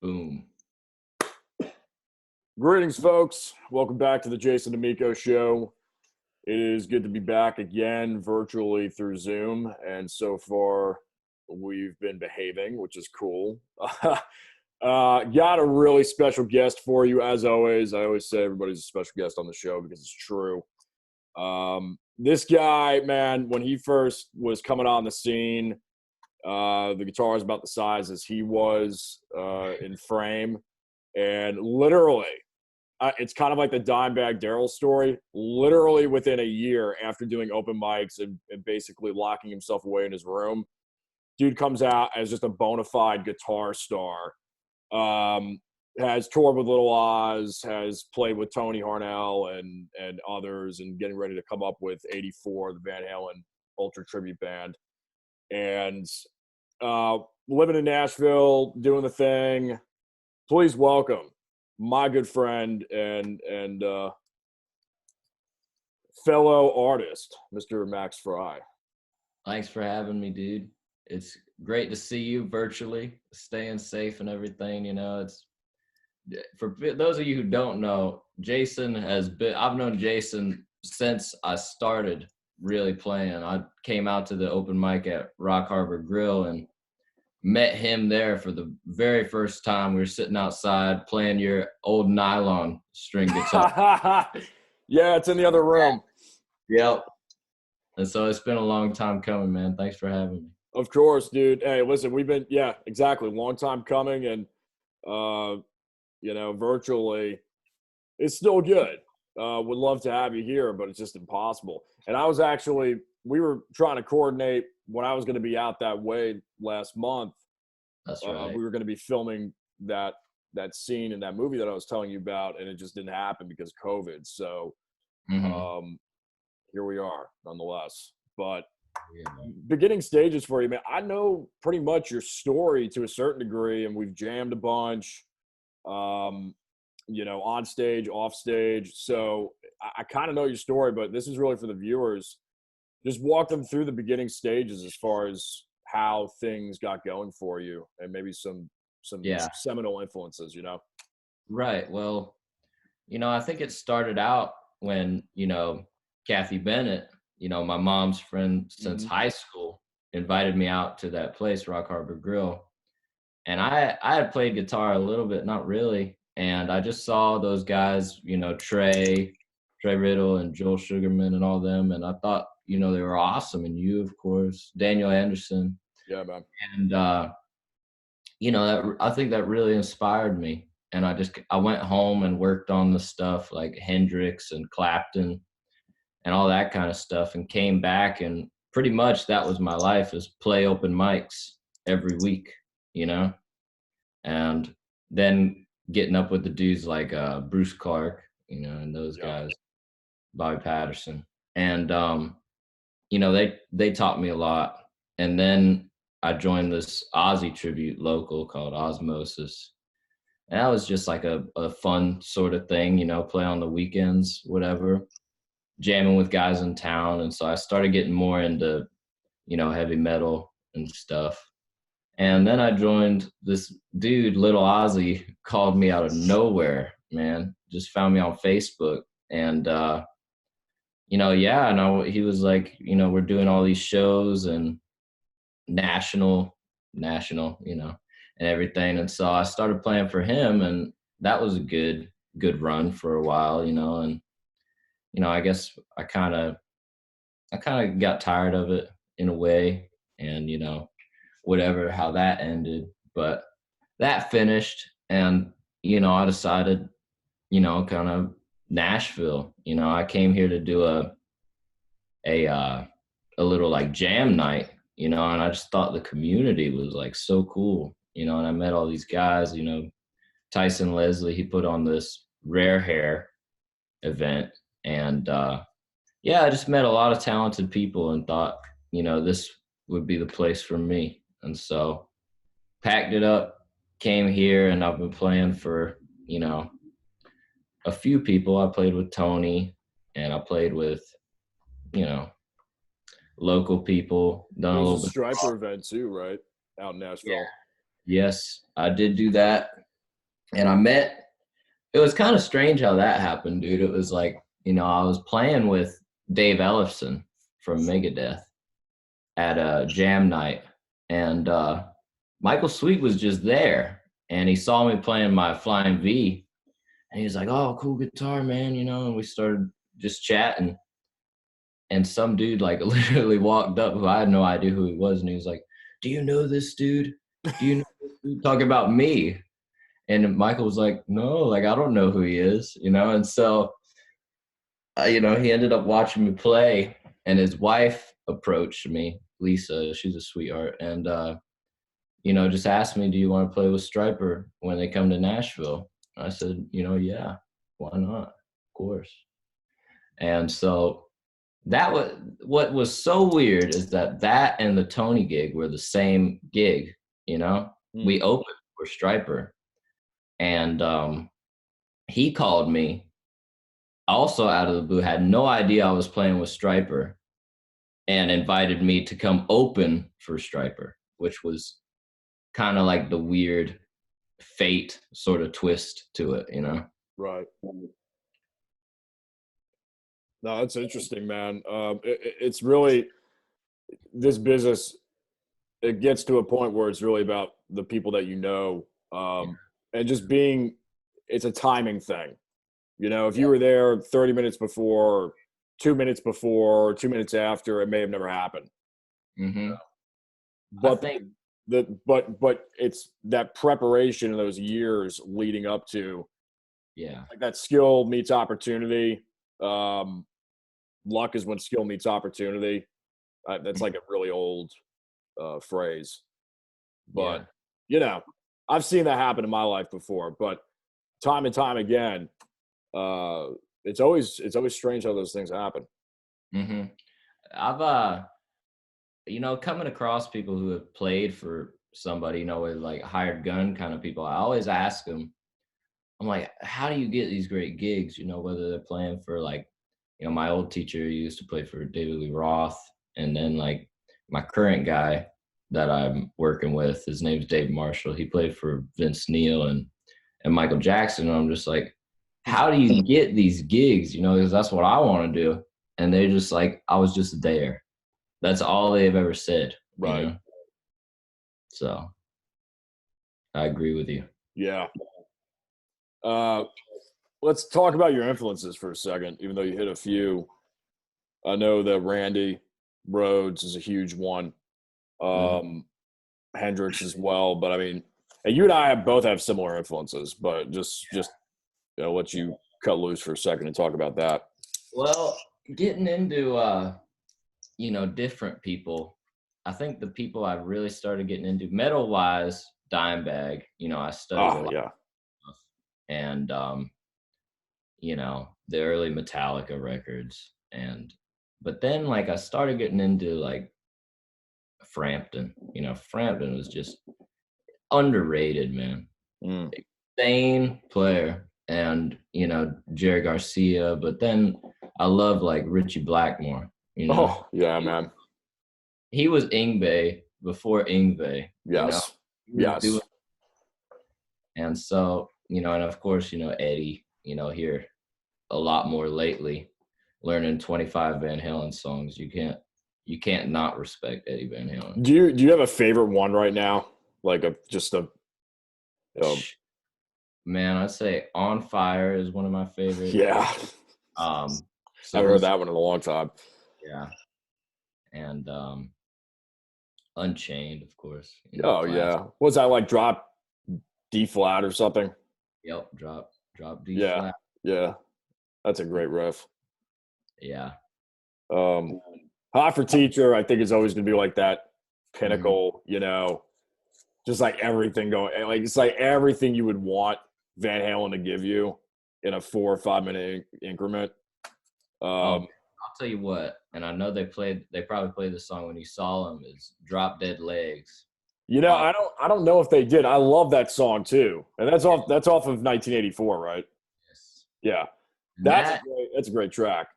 Boom. Greetings, folks. Welcome back to the Jason Damico Show. It is good to be back again virtually through Zoom, and so far we've been behaving, which is cool. Got a really special guest for you, as always. I always say everybody's a special guest on the show because it's true. This guy, man, when he first was coming on the scene, the guitar is about the size as he was in frame, and literally, it's kind of like the Dimebag Darrell story. Literally within a year after doing open mics and basically locking himself away in his room, dude comes out as just a bona fide guitar star. Has toured with Little Oz, has played with Tony Harnell and others, and getting ready to come up with 84, the Van Halen Ultra Tribute Band. And living in Nashville, doing the thing. Please welcome my good friend and fellow artist, Mr. Max Frye. Thanks for having me, dude. It's great to see you virtually, staying safe and everything. You know, it's for those of you who don't know, I've known Jason since I started really playing. I came out to the open mic at Rock Harbor Grill and met him there for the very first time. We were sitting outside playing your old nylon string guitar. Yeah, it's in the other room. Yep. And so it's been a long time coming, man. Thanks for having me. Of course, dude. Hey, listen, exactly. Long time coming, and, virtually, it's still good. Would love to have you here, but it's just impossible. And we were trying to coordinate when I was going to be out that way last month. That's right. We were going to be filming that scene in that movie that I was telling you about, and it just didn't happen because of COVID. So here we are nonetheless. But beginning stages for you, man. I know pretty much your story to a certain degree, and we've jammed a bunch, on stage, off stage. So I kind of know your story, but this is really for the viewers. Just walk them through the beginning stages as far as how things got going for you, and maybe some seminal influences, Right. Well, I think it started out when, Kathy Bennett, my mom's friend since high school, invited me out to that place, Rock Harbor Grill. And I had played guitar a little bit, not really. And I just saw those guys, Trey Riddle and Joel Sugarman and all them. And I thought, they were awesome. And you, of course, Daniel Anderson. Yeah, man. And, I think that really inspired me. And I went home and worked on the stuff like Hendrix and Clapton and all that kind of stuff, and came back, and pretty much that was my life, is play open mics every week, and then getting up with the dudes like Bruce Clark, and those guys, Bobby Patterson. And, they taught me a lot. And then I joined this Ozzy tribute local called Osmosis. And that was just like a fun sort of thing, play on the weekends, whatever, jamming with guys in town. And so I started getting more into, heavy metal and stuff. And then I joined this dude, Little Ozzy, called me out of nowhere, man, just found me on Facebook. And, he was like, we're doing all these shows and national, and everything. And so I started playing for him, and that was a good run for a while, and, I guess I kind of got tired of it in a way, and, whatever, how that ended, but that finished. And, I decided, kind of Nashville, I came here to do a little like jam night, and I just thought the community was like so cool, and I met all these guys, Tyson Leslie, he put on this Rare Hair event. And I just met a lot of talented people and thought, this would be the place for me. And so packed it up, came here, and I've been playing for, a few people. I played with Tony, and I played with, local people. Done a little bit. Striper event too, right? Out in Nashville. Yeah. Yes, I did do that. And it was kind of strange how that happened, dude. It was like, I was playing with Dave Ellefson from Megadeth at a jam night, and Michael Sweet was just there, and he saw me playing my Flying V, and he was like, "Oh, cool guitar, man," and we started just chatting, and some dude like literally walked up who I had no idea who he was, and he was like, "Do you know this dude? Do you know this dude?" Talking about me, and Michael was like, "No, like I don't know who he is," and so he ended up watching me play, and his wife approached me, Lisa. She's a sweetheart, and just asked me, "Do you want to play with Stryper when they come to Nashville?" I said, "Yeah, why not? Of course." And so that was what was so weird is that and the Tony gig were the same gig. We opened for Stryper, and he called me also out of the blue, had no idea I was playing with Stryper, and invited me to come open for Stryper, which was kind of like the weird fate sort of twist to it. Right. No, that's interesting, man. It's really this business. It gets to a point where it's really about the people that and just being. It's a timing thing. If you were there 30 minutes before, 2 minutes before, 2 minutes after, it may have never happened. Mm-hmm. I But think, but it's that preparation in those years leading up to yeah, like that skill meets opportunity. Luck is when skill meets opportunity. That's like a really old phrase, yeah. but I've seen that happen in my life before. But time and time again, it's always strange how those things happen. Mm-hmm. I've coming across people who have played for somebody, with like hired gun kind of people. I always ask them, I'm like, how do you get these great gigs? Whether they're playing for like, my old teacher used to play for David Lee Roth, and then like my current guy that I'm working with, his name's Dave Marshall. He played for Vince Neil and Michael Jackson. And I'm just like, how do you get these gigs? Because that's what I want to do. And they're just like, I was just there. That's all they've ever said. Right. So I agree with you. Yeah. Uh, let's talk about your influences for a second, even though you hit a few. I know that Randy Rhoads is a huge one. Mhm. Hendrix as well, but I mean, and you and I both have similar influences, but just let you cut loose for a second and talk about that. Well, getting into different people. I think the people I really started getting into metal wise, Dimebag. I studied a Oh lot yeah, of stuff. And the early Metallica records. And but then like I started getting into like Frampton. Frampton was just underrated, man. mm. Insane player. And Jerry Garcia, but then I love like Richie Blackmore. Oh yeah, man. He was Ingve before Ingve. Yes, He was doing, yes. and so and of course Eddie. Here a lot more lately, learning 25 Van Halen songs. You can't not respect Eddie Van Halen. Do you have a favorite one right now? Like um, Man, I'd say On Fire is one of my favorites. yeah. Um, Haven't heard Civil, that one in a long time. yeah, and Unchained, of course. Oh Class. yeah. Was that like drop D flat or something? Yep, drop D Yeah, flat. yeah. That's a great riff. Yeah. Um, Hot for Teacher, I think is always going to be like that Mhm. pinnacle. Just like everything going, like it's like everything you would want Van Halen to give you in a 4 or 5 minute increment. Oh, Um, I'll tell you what, and I know they probably played the song when you saw them, is Drop Dead Legs. Oh, I don't know if they did. I love that song too, and that's off of 1984, right? yes. Yeah, And that's a great track.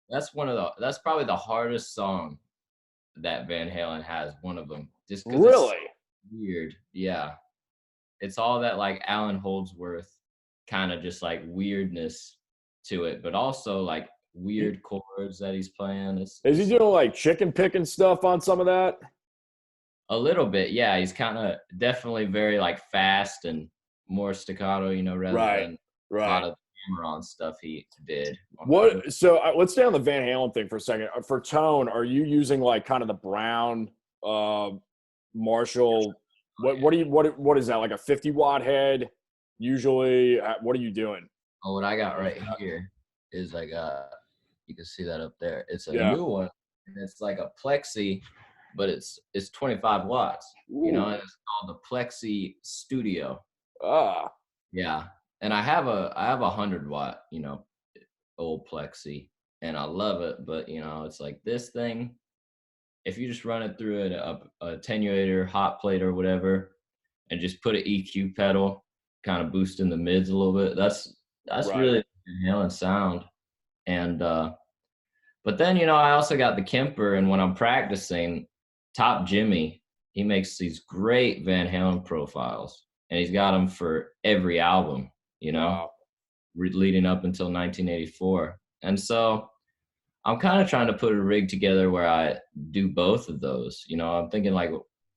that's probably the hardest song that Van Halen has, one of them. Just because it's so Really? weird. Yeah. it's all that like Alan Holdsworth kind of just like weirdness to it, but also like weird chords that he's playing. Is he It's doing like chicken picking stuff on some of that? a little bit, yeah. He's kind of definitely very like fast and more staccato, rather Right, than a lot right. of hammer-on stuff he did on the other. What? So let's stay on the Van Halen thing for a second. For tone, are you using like kind of the Brown uh, Marshall? What is that, like a 50-watt head? Usually, what are you doing? Oh, what I got right here is I got, you can see that up there. It's a Yeah. new one, and it's like a plexi, but it's 25 watts, Ooh. and it's called the Plexi Studio. Ah. Yeah. And I have 100 watt, old plexi, and I love it, but it's like this thing, if you just run it through a attenuator, hot plate or whatever, and just put an EQ pedal, kind of boosting the mids a little bit, that's Right. really Van Halen sound. And but then I also got the Kemper, and when I'm practicing, Top Jimmy, he makes these great Van Halen profiles, and he's got them for every album, Wow. leading up until 1984. And so I'm kind of trying to put a rig together where I do both of those. I'm thinking like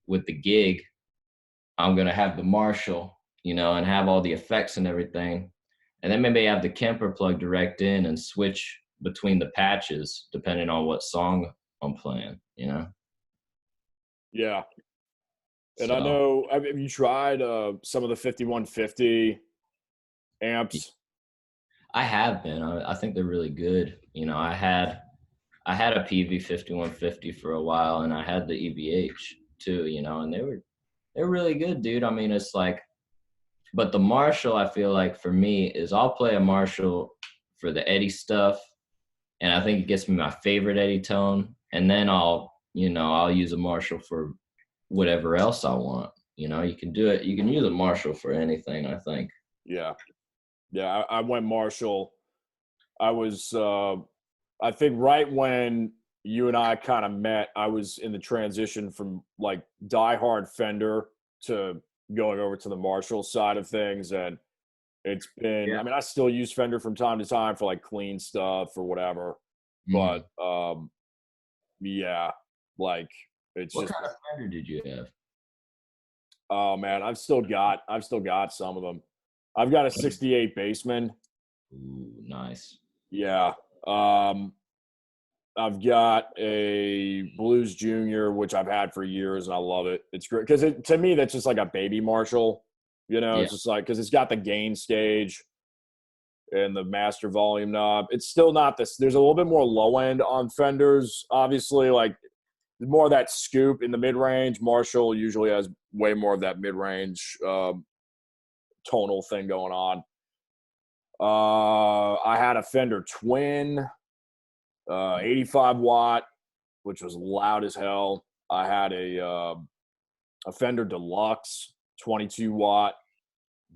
with the gig, I'm going to have the Marshall, and have all the effects and everything. And then maybe have the Kemper plug direct in and switch between the patches depending on what song I'm playing. Yeah. And I So know. Have you tried some of the 5150 amps? I have been. I think they're really good. I had a PV 5150 for a while, and I had the EVH too. And they're really good, dude. I mean, it's like, but the Marshall, I feel like for me is I'll play a Marshall for the Eddie stuff, and I think it gets me my favorite Eddie tone, and then I'll use a Marshall for whatever else I want. You can do it. You can use a Marshall for anything, I think. Yeah. Yeah. I went Marshall. I was, I think, right when you and I kind of met, I was in the transition from like diehard Fender to going over to the Marshall side of things. And it's been, Yeah. I mean, I still use Fender from time to time for like clean stuff or whatever. Hmm. But yeah, like it's What just, kind of Fender did you have? oh man, I've still got some of them. I've got a 68 Baseman. Ooh, nice. Yeah. Um, I've got a Blues Junior, which I've had for years, and I love it. It's great because to me that's just like a baby Marshall. Yeah. It's just like because it's got the gain stage and the master volume knob. It's still not this. There's a little bit more low end on Fenders, obviously. Like more of that scoop in the mid range. Marshall usually has way more of that mid range tonal thing going on. I had a Fender Twin, 85 watt, which was loud as hell. I had a Fender Deluxe, 22 watt.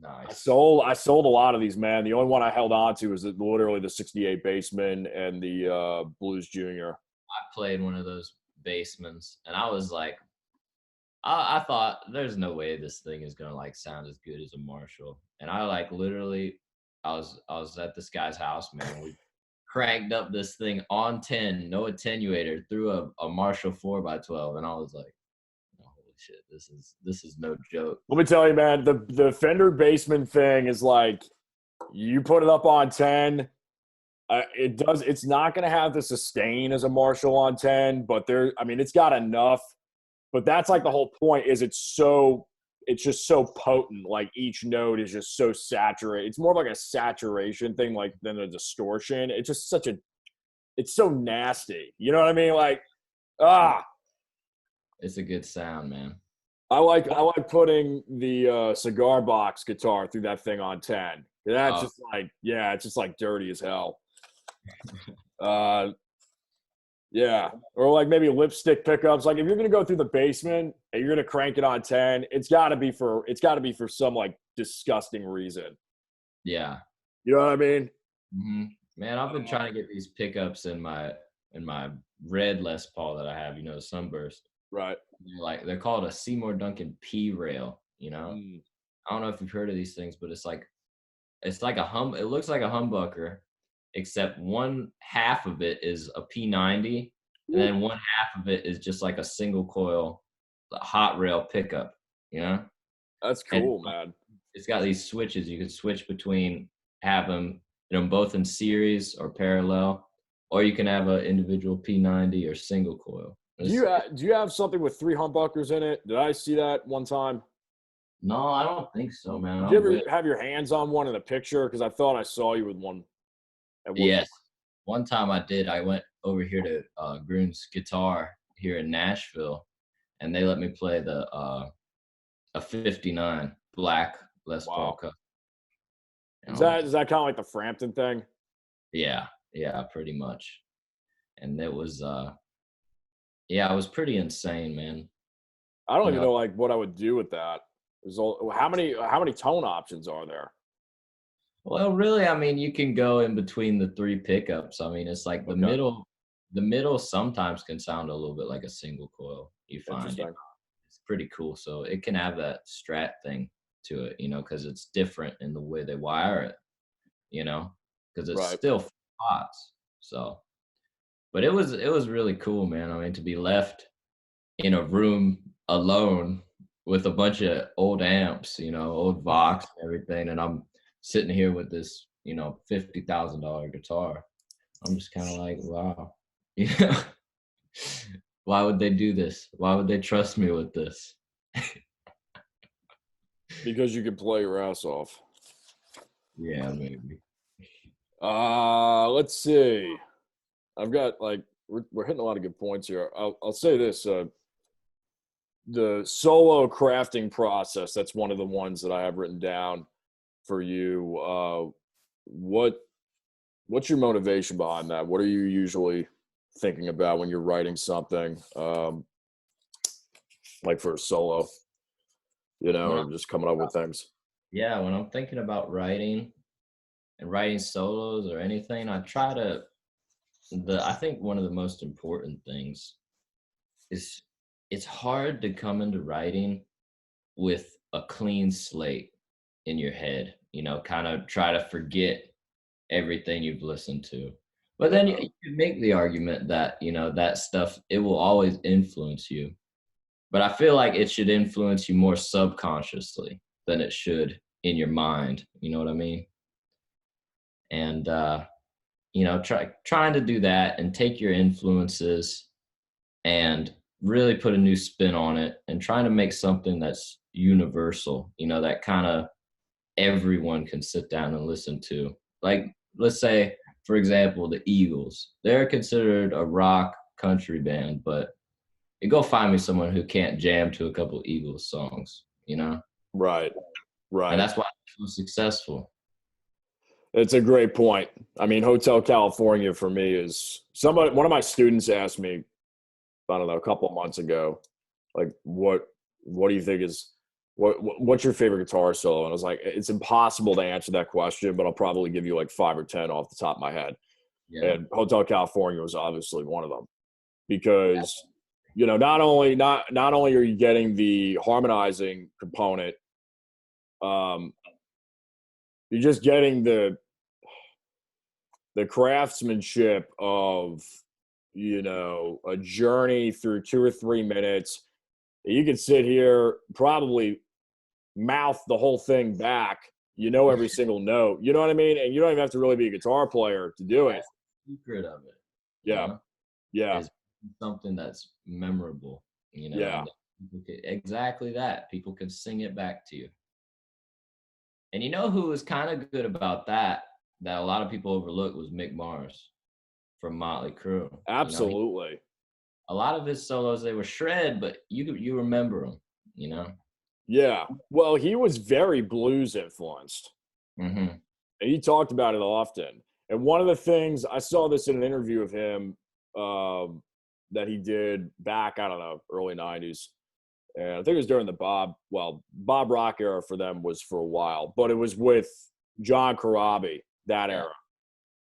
I Nice. sold I sold a lot of these, man. The only one I held on to was literally the 68 Baseman and the Blues Junior. I played one of those basements, and I was like, I thought there's no way this thing is gonna like sound as good as a Marshall. And I like literally, I was at this guy's house, man. We cranked up this thing on 10, no attenuator, through a Marshall 4x12, and I was like, oh, holy shit, this is no joke. Let me tell you, man, the Fender Baseman thing is like you put it up on 10. It's not going to have the sustain as a Marshall on 10, but I mean, it's got enough. But that's like the whole point is it's just so potent. Like each note is just so saturated. It's more like a saturation thing like than a distortion. It's just it's so nasty. You know what I mean? Like, ah, It's a good sound, man. I like putting the cigar box guitar through that thing on 10. That's Oh, just like, yeah, it's just like dirty as hell. Uh, yeah, or like maybe lipstick pickups. Like if you're gonna go through the basement and you're gonna crank it on 10, it's got to be for some like disgusting reason. yeah. You know what I mean? Hmm. Man, I've been trying to get these pickups in my red Les Paul that I have, Sunburst. Right. They're called a Seymour Duncan P rail, Mm. I don't know if you've heard of these things, but it's like it looks like a humbucker, except one half of it is a P90, and then one half of it is just like a single coil hot rail pickup, you know? That's And cool, man. it's got these switches. You can switch between have them, both in series or parallel, or you can have an individual P90 or single coil. Do you have something with 3 humbuckers in it? Did I see that one time? No, I don't think so, man. Did you ever have your hands on one in a picture? Because I thought I saw you with one at one Yes. point. One time I did. I went over here to Groon's Guitar here in Nashville, and they let me play a 59 black Les Paul Wow. Cup. Is that kind of like the Frampton thing? Yeah, yeah, pretty much. And it was yeah, it was pretty insane, man. I don't You even know, know like what I would do with that. How many tone options are there? well, really, I mean, you can go in between the 3 pickups. I mean, it's like Okay, the middle sometimes can sound a little bit like a single coil, you find. interesting. It's pretty cool. So it can have that Strat thing to it, because it's different in the way they wire it, because it's Right. still pots. So, but it was really cool, man. I mean, to be left in a room alone with a bunch of old amps, old Vox and everything, and I'm sitting here with this, $50,000 guitar. I'm just kind of like, wow, you know, why would they do this? Why would they trust me with this? Because you can play your ass off. Yeah, maybe. Let's see. I've got like we're hitting a lot of good points here. I'll say this: the solo crafting process. That's one of the ones that I have written down for you. What's your motivation behind that? What are you usually thinking about when you're writing something, like for a solo? When Or just coming up with things. Yeah, when I'm thinking about writing and writing solos or anything, I try to I think one of the most important things is it's hard to come into writing with a clean slate in your head, kind of try to forget everything you've listened to. But then you can make the argument that, that stuff, it will always influence you. But I feel like it should influence you more subconsciously than it should in your mind. You know what I mean? And trying to do that and take your influences and really put a new spin on it and trying to make something that's universal, that kind of everyone can sit down and listen to. Like, let's say, for example, the Eagles. They're considered a rock country band, but you go find me someone who can't jam to a couple Eagles songs. Right, And right. that's why they're so successful. It's a great point. I mean, Hotel California for me is one of my students asked me, I don't know, a couple of months ago, like, what do you think is what's your favorite guitar solo? And I was like, it's impossible to answer that question, but I'll probably give you like 5 or 10 off the top of my head. Yeah. And Hotel California was obviously one of them because not only are you getting the harmonizing component, um, you're just getting the craftsmanship of a journey through 2 or 3 minutes. You could sit here, probably mouth the whole thing back, every single note, you know what I mean, and you don't even have to really be a guitar player to do it. That's the secret of it, Yeah, yeah, is something that's memorable, yeah. and exactly that. People can sing it back to you. And you know who was kind of good about that a lot of people overlook was Mick Mars from Motley Crue. Absolutely. A lot of his solos, they were shred, but you remember them. Yeah, well, he was very blues influenced, Mm-hmm. and he talked about it often. And one of the things, I saw this in an interview of him, that he did back, I don't know, early 90s. And I think it was during the Bob Rock era for them was for a while, but it was with John Corabi, that Yeah. era.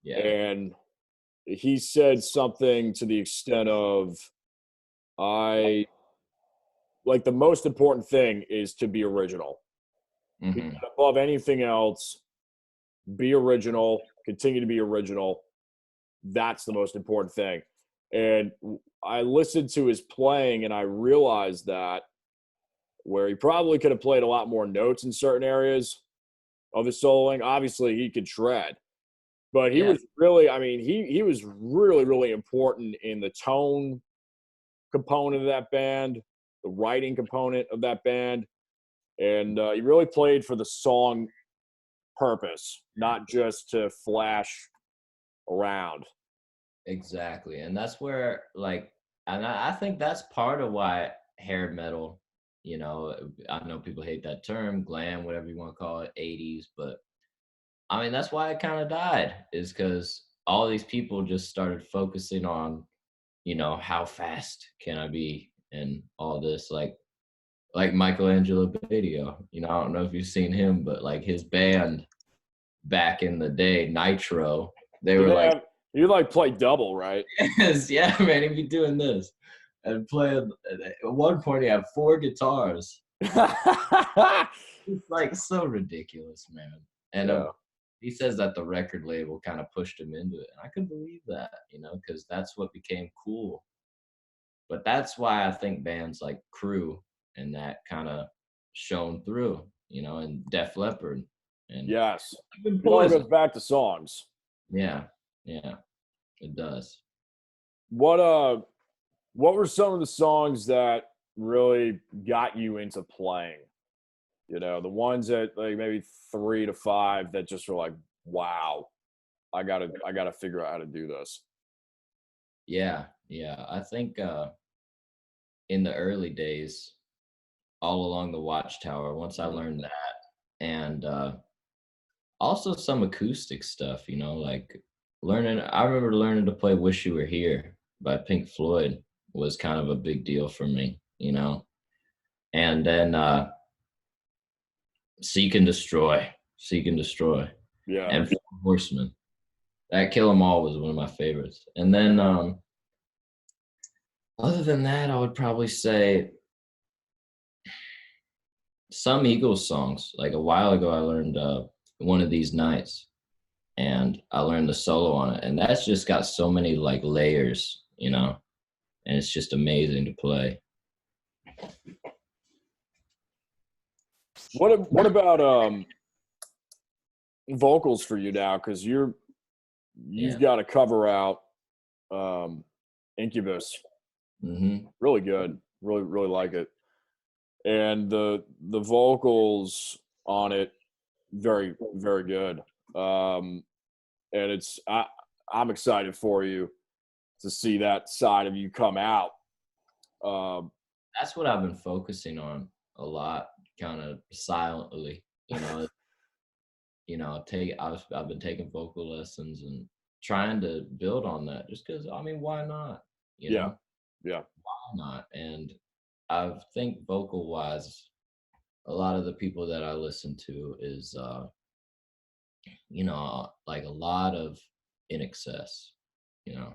Yeah. And he said something to the extent of, I like, the most important thing is to be original. Hmm. Above anything else, be original, continue to be original. That's the most important thing. And I listened to his playing and I realized that where he probably could have played a lot more notes in certain areas of his soloing. Obviously, he could shred, but he Yeah, was really, I mean, he was really, really important in the tone component of that band, the writing component of that band. And he really played for the song purpose, not just to flash around. exactly. And that's where, like, and I think that's part of why hair metal, I know people hate that term, glam, whatever you want to call it, 80s, but I mean, that's why it kind of died, is because all these people just started focusing on, how fast can I be and all this, like Michelangelo Badio. I don't know if you've seen him, but like his band back in the day, Nitro, they Did were they like, have you like play double, right? yes, yeah, man, he'd be doing this and playing. At one point, he had four guitars. It's like so ridiculous, man. And Yeah. he says that the record label kind of pushed him into it. And I could believe that, because that's what became cool. But that's why I think bands like Crew and that kind of shone through, and Def Leppard and Yes. even It all Poison. goes back to songs. Yeah, yeah, it does. What uh what were some of the songs that really got you into playing? The ones that like maybe 3 to 5 that just were like, wow, I gotta figure out how to do this. Yeah, yeah. I think in the early days, all along the Watchtower, once I Mm. learned that, and also some acoustic stuff, like I remember learning to play Wish You Were Here by Pink Floyd was kind of a big deal for me. And then Seek and Destroy, Seek and Destroy, Yeah. and Four Horsemen. That Kill 'Em All was one of my favorites. And then other than that, I would probably say some Eagles songs. Like a while ago, I learned One of These Nights, and I learned the solo on it, and that's just got so many like layers, and it's just amazing to play. What about vocals for you now? Because you've Yeah. got to cover out um Incubus. Hmm. Really good. Really, really like it. And the vocals on it, very, very good. And I'm excited for you to see that side of you come out. Um, That's what I've been focusing on a lot, kind of silently. I've been taking vocal lessons and trying to build on that. Just because, I mean, why not? You yeah, know, yeah, why not? And I think vocal wise, a lot of the people that I listen to is like a lot of In Excess, you know.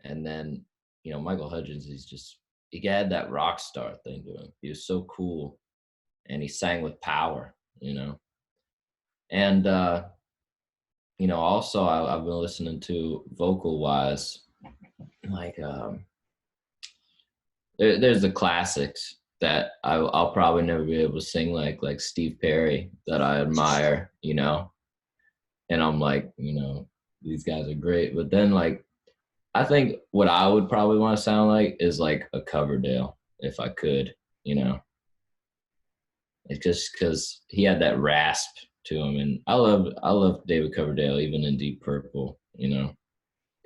And then, Michael Hudgens, he had that rock star thing to him. He was so cool and he sang with power. And, also I've been listening to vocal wise, like, there's the classics that I'll probably never be able to sing like Steve Perry that I admire. And I'm like, these guys are great. But then like, I think what I would probably want to sound like is like a Coverdale if I could, you know. It's just because he had that rasp to him, and I love David Coverdale even in Deep Purple. I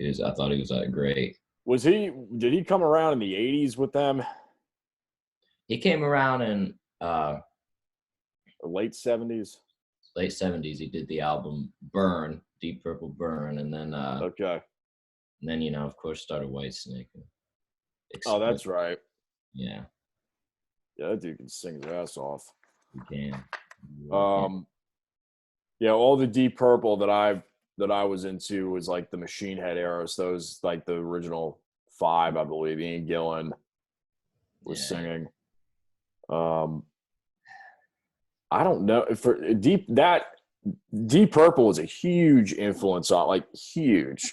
thought he was great. did he come around in the '80s with them, He came around in or late '70s? late '70s. He did the album Burn, Deep Purple Burn, Okay. and then of course started Whitesnake and Oh, exploded. that's right. Yeah, Yeah, that dude can sing his ass off. he can. He really can. Yeah, all the Deep Purple that I was into was like the Machine Head era. So those like the original five, I believe. Ian Gillan was Yeah. singing. Um, I don't know for Deep Purple was a huge influence on, like, huge.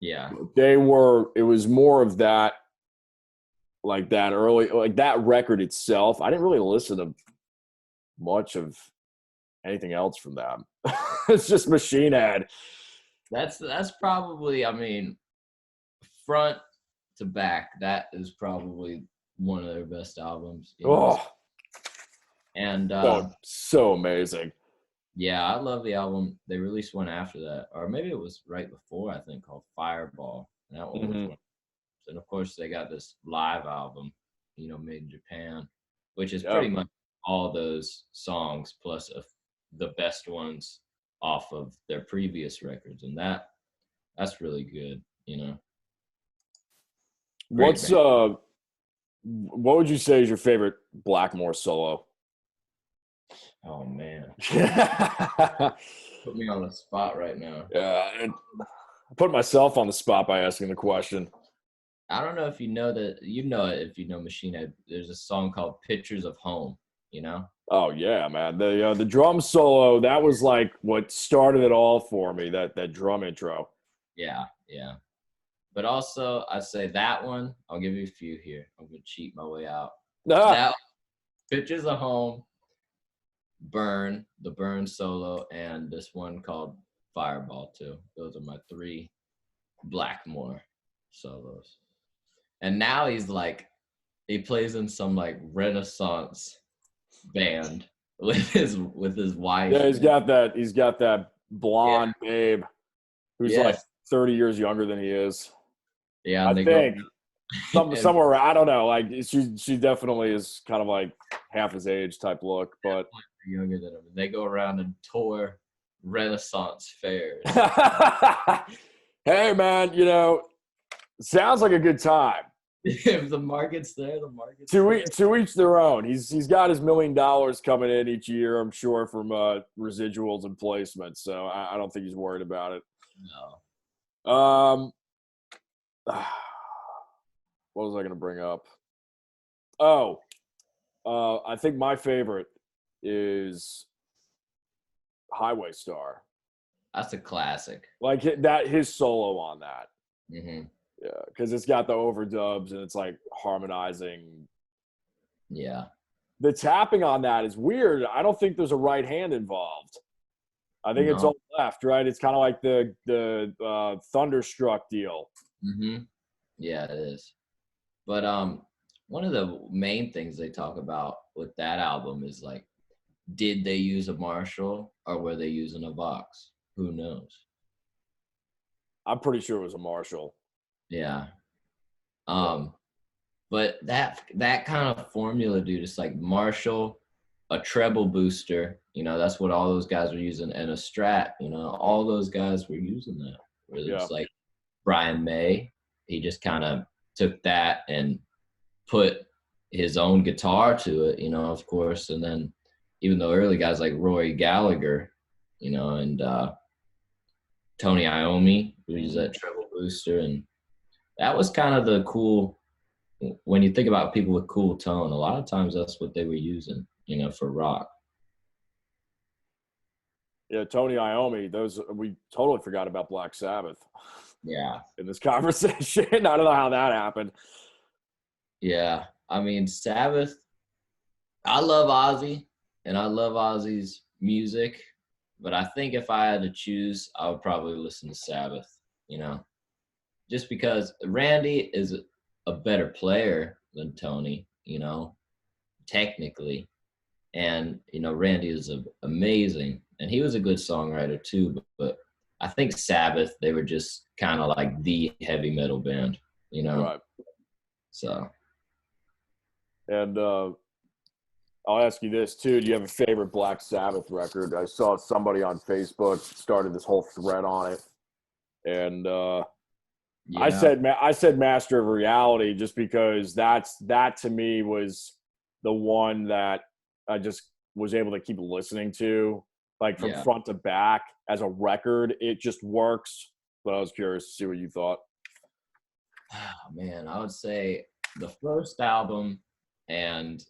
Yeah. It was more of that, like that early, like that record itself. I didn't really listen to much of anything else from them. It's just Machine Head. That's probably, I mean, front to back, that is probably one of their best albums, you know. Oh, And so amazing. yeah, I love the album. They released one after that, or maybe it was right before, I think, called Fireball. And that one was Mm-hmm. one. And of course, they got this live album, you know, made in Japan, which is Yeah. pretty much all those songs plus the best ones off of their previous records, and that's really good, you know. Great What's band. what would you say is your favorite Blackmore solo? Oh man, Yeah, put me on the spot right now. I put myself on the spot by asking the question. I don't know if you know that. You know it if you know Machine Head. There's a song called "Pictures of Home." You know. Oh yeah, man. The drum solo, that was like what started it all for me. That drum intro. Yeah, yeah. But also, I say that one. I'll give you a few here. I'm gonna cheat my way out. Ah, That "Pictures of Home," the Burn solo, and this one called Fireball too. Those are my three Blackmore solos. And now he plays in some like Renaissance band with his wife. yeah, he's got that Yeah. blonde babe who's like Yes. 30 years younger than he is. Yeah, I and they go think and somewhere, I don't know. Like she definitely is kind of like half his age type look, but younger than him. And they go around and tour Renaissance fairs. hey man, sounds like a good time. If the market's there, the market's To there. each their own. He's got his $1 million coming in each year, I'm sure, from residuals and placements. So I don't think he's worried about it. No. Um, what was I going to bring up? Oh, I think my favorite is Highway Star. That's a classic. Like his solo on that. Hmm. Yeah, because it's got the overdubs and it's like harmonizing. Yeah. The tapping on that is weird. I don't think there's a right hand involved. I think it's No. all left, right? It's kind of like the Thunderstruck deal. Hmm. Yeah, it is. But one of the main things they talk about with that album is like, did they use a Marshall or were they using a Vox? Who knows? I'm pretty sure it was a Marshall. Yeah. But that kind of formula, dude, it's like Marshall, a treble booster, you know, that's what all those guys were using, and a Strat, you know, all those guys were using that. Where Yeah. it's like Brian May, he just kind of took that and put his own guitar to it, you know, of course. And then even though early guys like Roy Gallagher, you know, and Tony Iommi, who used that treble booster, and that was kind of the cool. When you think about people with cool tone, a lot of times that's what they were using, you know, for rock. Yeah, Tony Iommi. Those we totally forgot about Black Sabbath. Yeah. In this conversation, I don't know how that happened. Yeah. I mean, Sabbath, I love Ozzy and I love Ozzy's music, but I think if I had to choose, I would probably listen to Sabbath, you know, just because Randy is a better player than Tony, you know, technically. And, you know, Randy is amazing. And he was a good songwriter too. But I think Sabbath, they were just kind of like the heavy metal band, you know? Right. So. And I'll ask you this too. Do you have a favorite Black Sabbath record? I saw somebody on Facebook started this whole thread on it. And Yeah. I said Master of Reality just because that to me was the one that I just was able to keep listening to, like from front to back as a record. It just works. But I was curious to see what you thought. Oh, man, I would say the first album and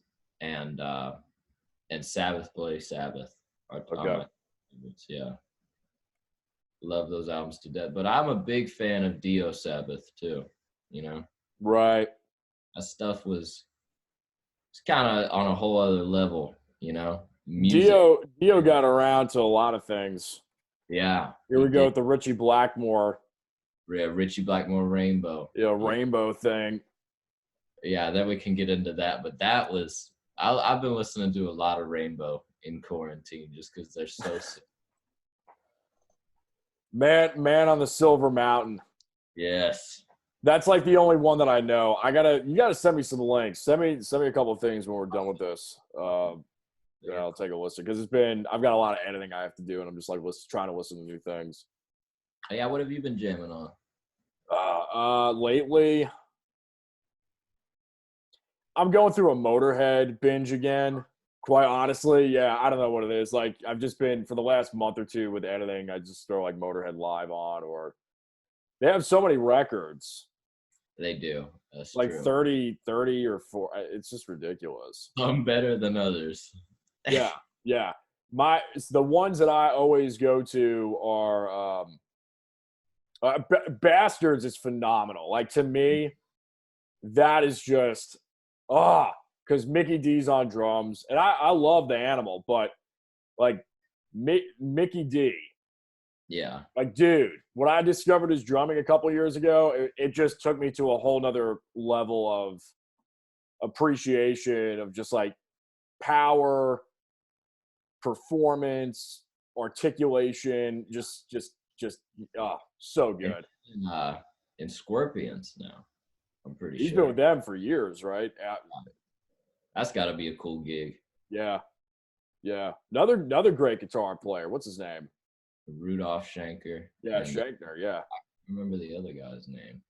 and Sabbath Bloody Sabbath are Okay. my favorites. Yeah, love those albums to death. But I'm a big fan of Dio Sabbath too. You know, Right. that stuff was it's kind of on a whole other level. You know, music. Dio got around to a lot of things. Yeah, Here he we go did. with the Richie Blackmore, Yeah, Richie Blackmore Rainbow. Yeah, rainbow thing. yeah. Then we can get into that. But that was I've been listening to a lot of Rainbow in quarantine just because they're so sick. Man on the Silver Mountain. Yes. That's like the only one that I know. You gotta send me some links. Send me a couple of things when we're done with this. Yeah, I'll take a listen because I've got a lot of editing I have to do, and I'm just like trying to listen to new things. Yeah, what have you been jamming on? Lately, I'm going through a Motorhead binge again. Quite honestly, yeah, I don't know what it is. Like I've just been for the last month or two with editing. I just throw like Motorhead Live on, or they have so many records, They do. That's like true. 30 or 4. It's just ridiculous. Some better than others. Yeah, yeah. The ones that I always go to are Bastards is phenomenal. Like to me, that is just because Mickey D's on drums, and I love the Animal, but like Mickey D, Yeah. like dude, when I discovered his drumming a couple years ago, it just took me to a whole nother level of appreciation of just like power, performance, articulation, just so good. In Scorpions now. I'm pretty He's sure. been with them for years, right? That's got to be a cool gig. Yeah. Another great guitar player. What's his name? Rudolph Schenker. Yeah, And Shankner. Yeah. I remember the other guy's name.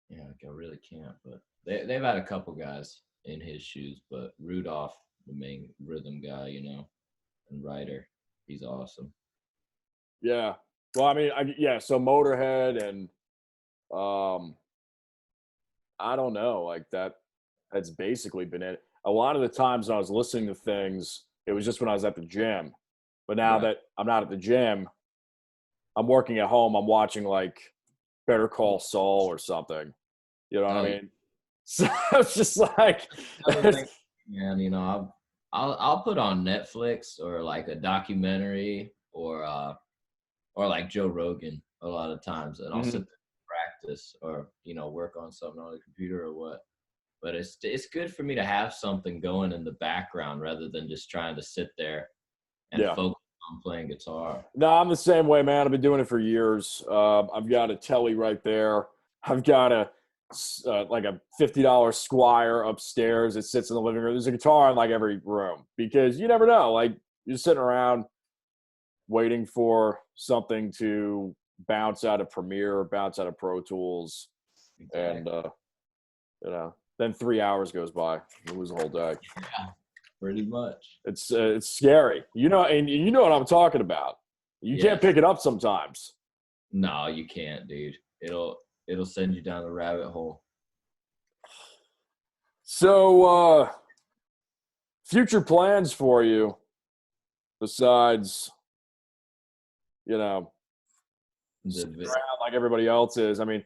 Yeah, I really can't. But they've had a couple guys in his shoes, but Rudolph, the main rhythm guy, and writer, he's awesome. Yeah. Well, I mean, so Motorhead and I don't know, like that's basically been it. A lot of the times when I was listening to things, it was just when I was at the gym. But now that I'm not at the gym, I'm working at home, I'm watching like Better Call Saul or something. You know what I mean? So it's just like man, I'll put on Netflix or like a documentary or like Joe Rogan a lot of times, and I'll sit there and practice or work on something on the computer or what. But it's good for me to have something going in the background rather than just trying to sit there and focus on playing guitar. No, I'm the same way, man. I've been doing it for years. I've got a telly right there. I've got like a $50 Squire upstairs that sits in the living room. There's a guitar in like every room because you never know. Like you're sitting around waiting for something to bounce out of Premiere, bounce out of Pro Tools, and then 3 hours goes by. You lose the whole day. Yeah, pretty much. It's scary, and you know what I'm talking about. You can't pick it up sometimes. No, you can't, dude. It'll send you down the rabbit hole. So, future plans for you, besides, sitting around like everybody else is. I mean,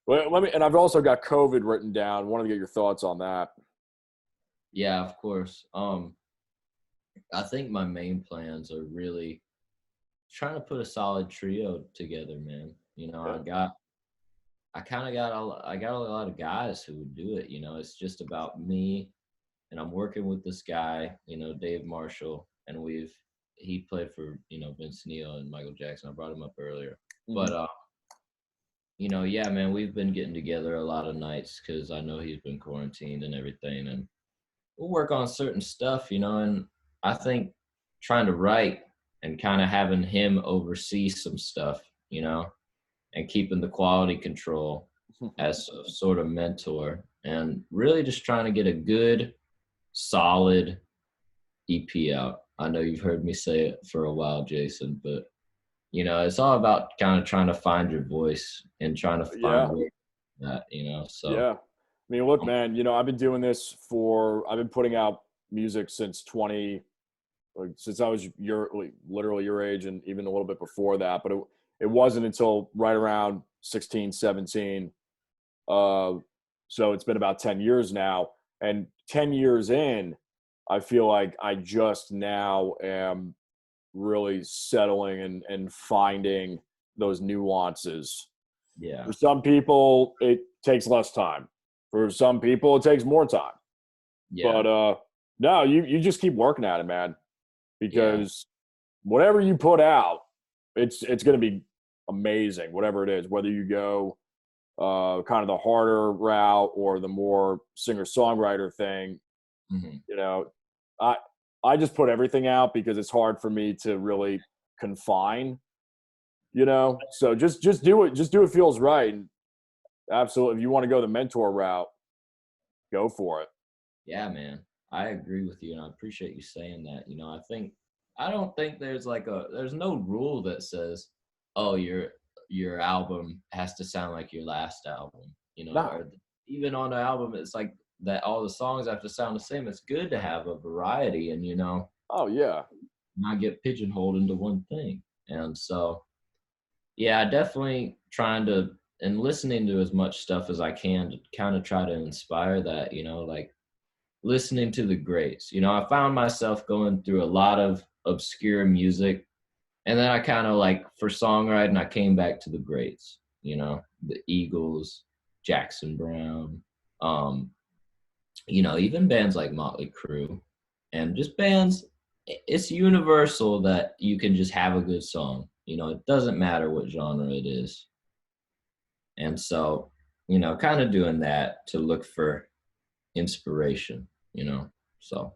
let me. And I've also got COVID written down. Want to get your thoughts on that? Yeah, of course. I think my main plans are really trying to put a solid trio together, man. I got a lot of guys who would do it. It's just about me, and I'm working with this guy, Dave Marshall, and he played for Vince Neil and Michael Jackson. I brought him up earlier, but yeah, man, we've been getting together a lot of nights because I know he's been quarantined and everything, and we'll work on certain stuff, and I think trying to write and kind of having him oversee some stuff, and keeping the quality control as a sort of mentor, and really just trying to get a good, solid EP out. I know you've heard me say it for a while, Jason, but it's all about kind of trying to find your voice and trying to find that, so. Yeah. I mean, look, man, I've been doing this I've been putting out music since since I was literally your age and even a little bit before that, but it wasn't until right around 16, 17. So it's been about 10 years now, and 10 years in, I feel like I just now am really settling and finding those nuances. Yeah. For some people, it takes less time. For some people, it takes more time. Yeah. But no, you just keep working at it, man, Yeah. because whatever you put out, it's going to be amazing. Whatever it is, whether you go kind of the harder route or the more singer-songwriter thing, Hmm. you know, I I just put everything out because it's hard for me to really confine, So just do it. Just do what feels right. And absolutely, if you want to go the mentor route, go for it. Yeah, man. I agree with you, and I appreciate you saying that. I don't think there's no rule that says, oh, your album has to sound like your last album, No. or even on the album, it's like that all the songs have to sound the same. It's good to have a variety and, Oh yeah. not get pigeonholed into one thing. And so, yeah, definitely trying to and listening to as much stuff as I can to kind of try to inspire that, like listening to the greats. I found myself going through a lot of obscure music, and then I kind of like for songwriting, I came back to the greats. The Eagles, Jackson Brown, um, even bands like Motley Crue, and just bands. It's universal that you can just have a good song. It doesn't matter what genre it is, and so kind of doing that to look for inspiration. So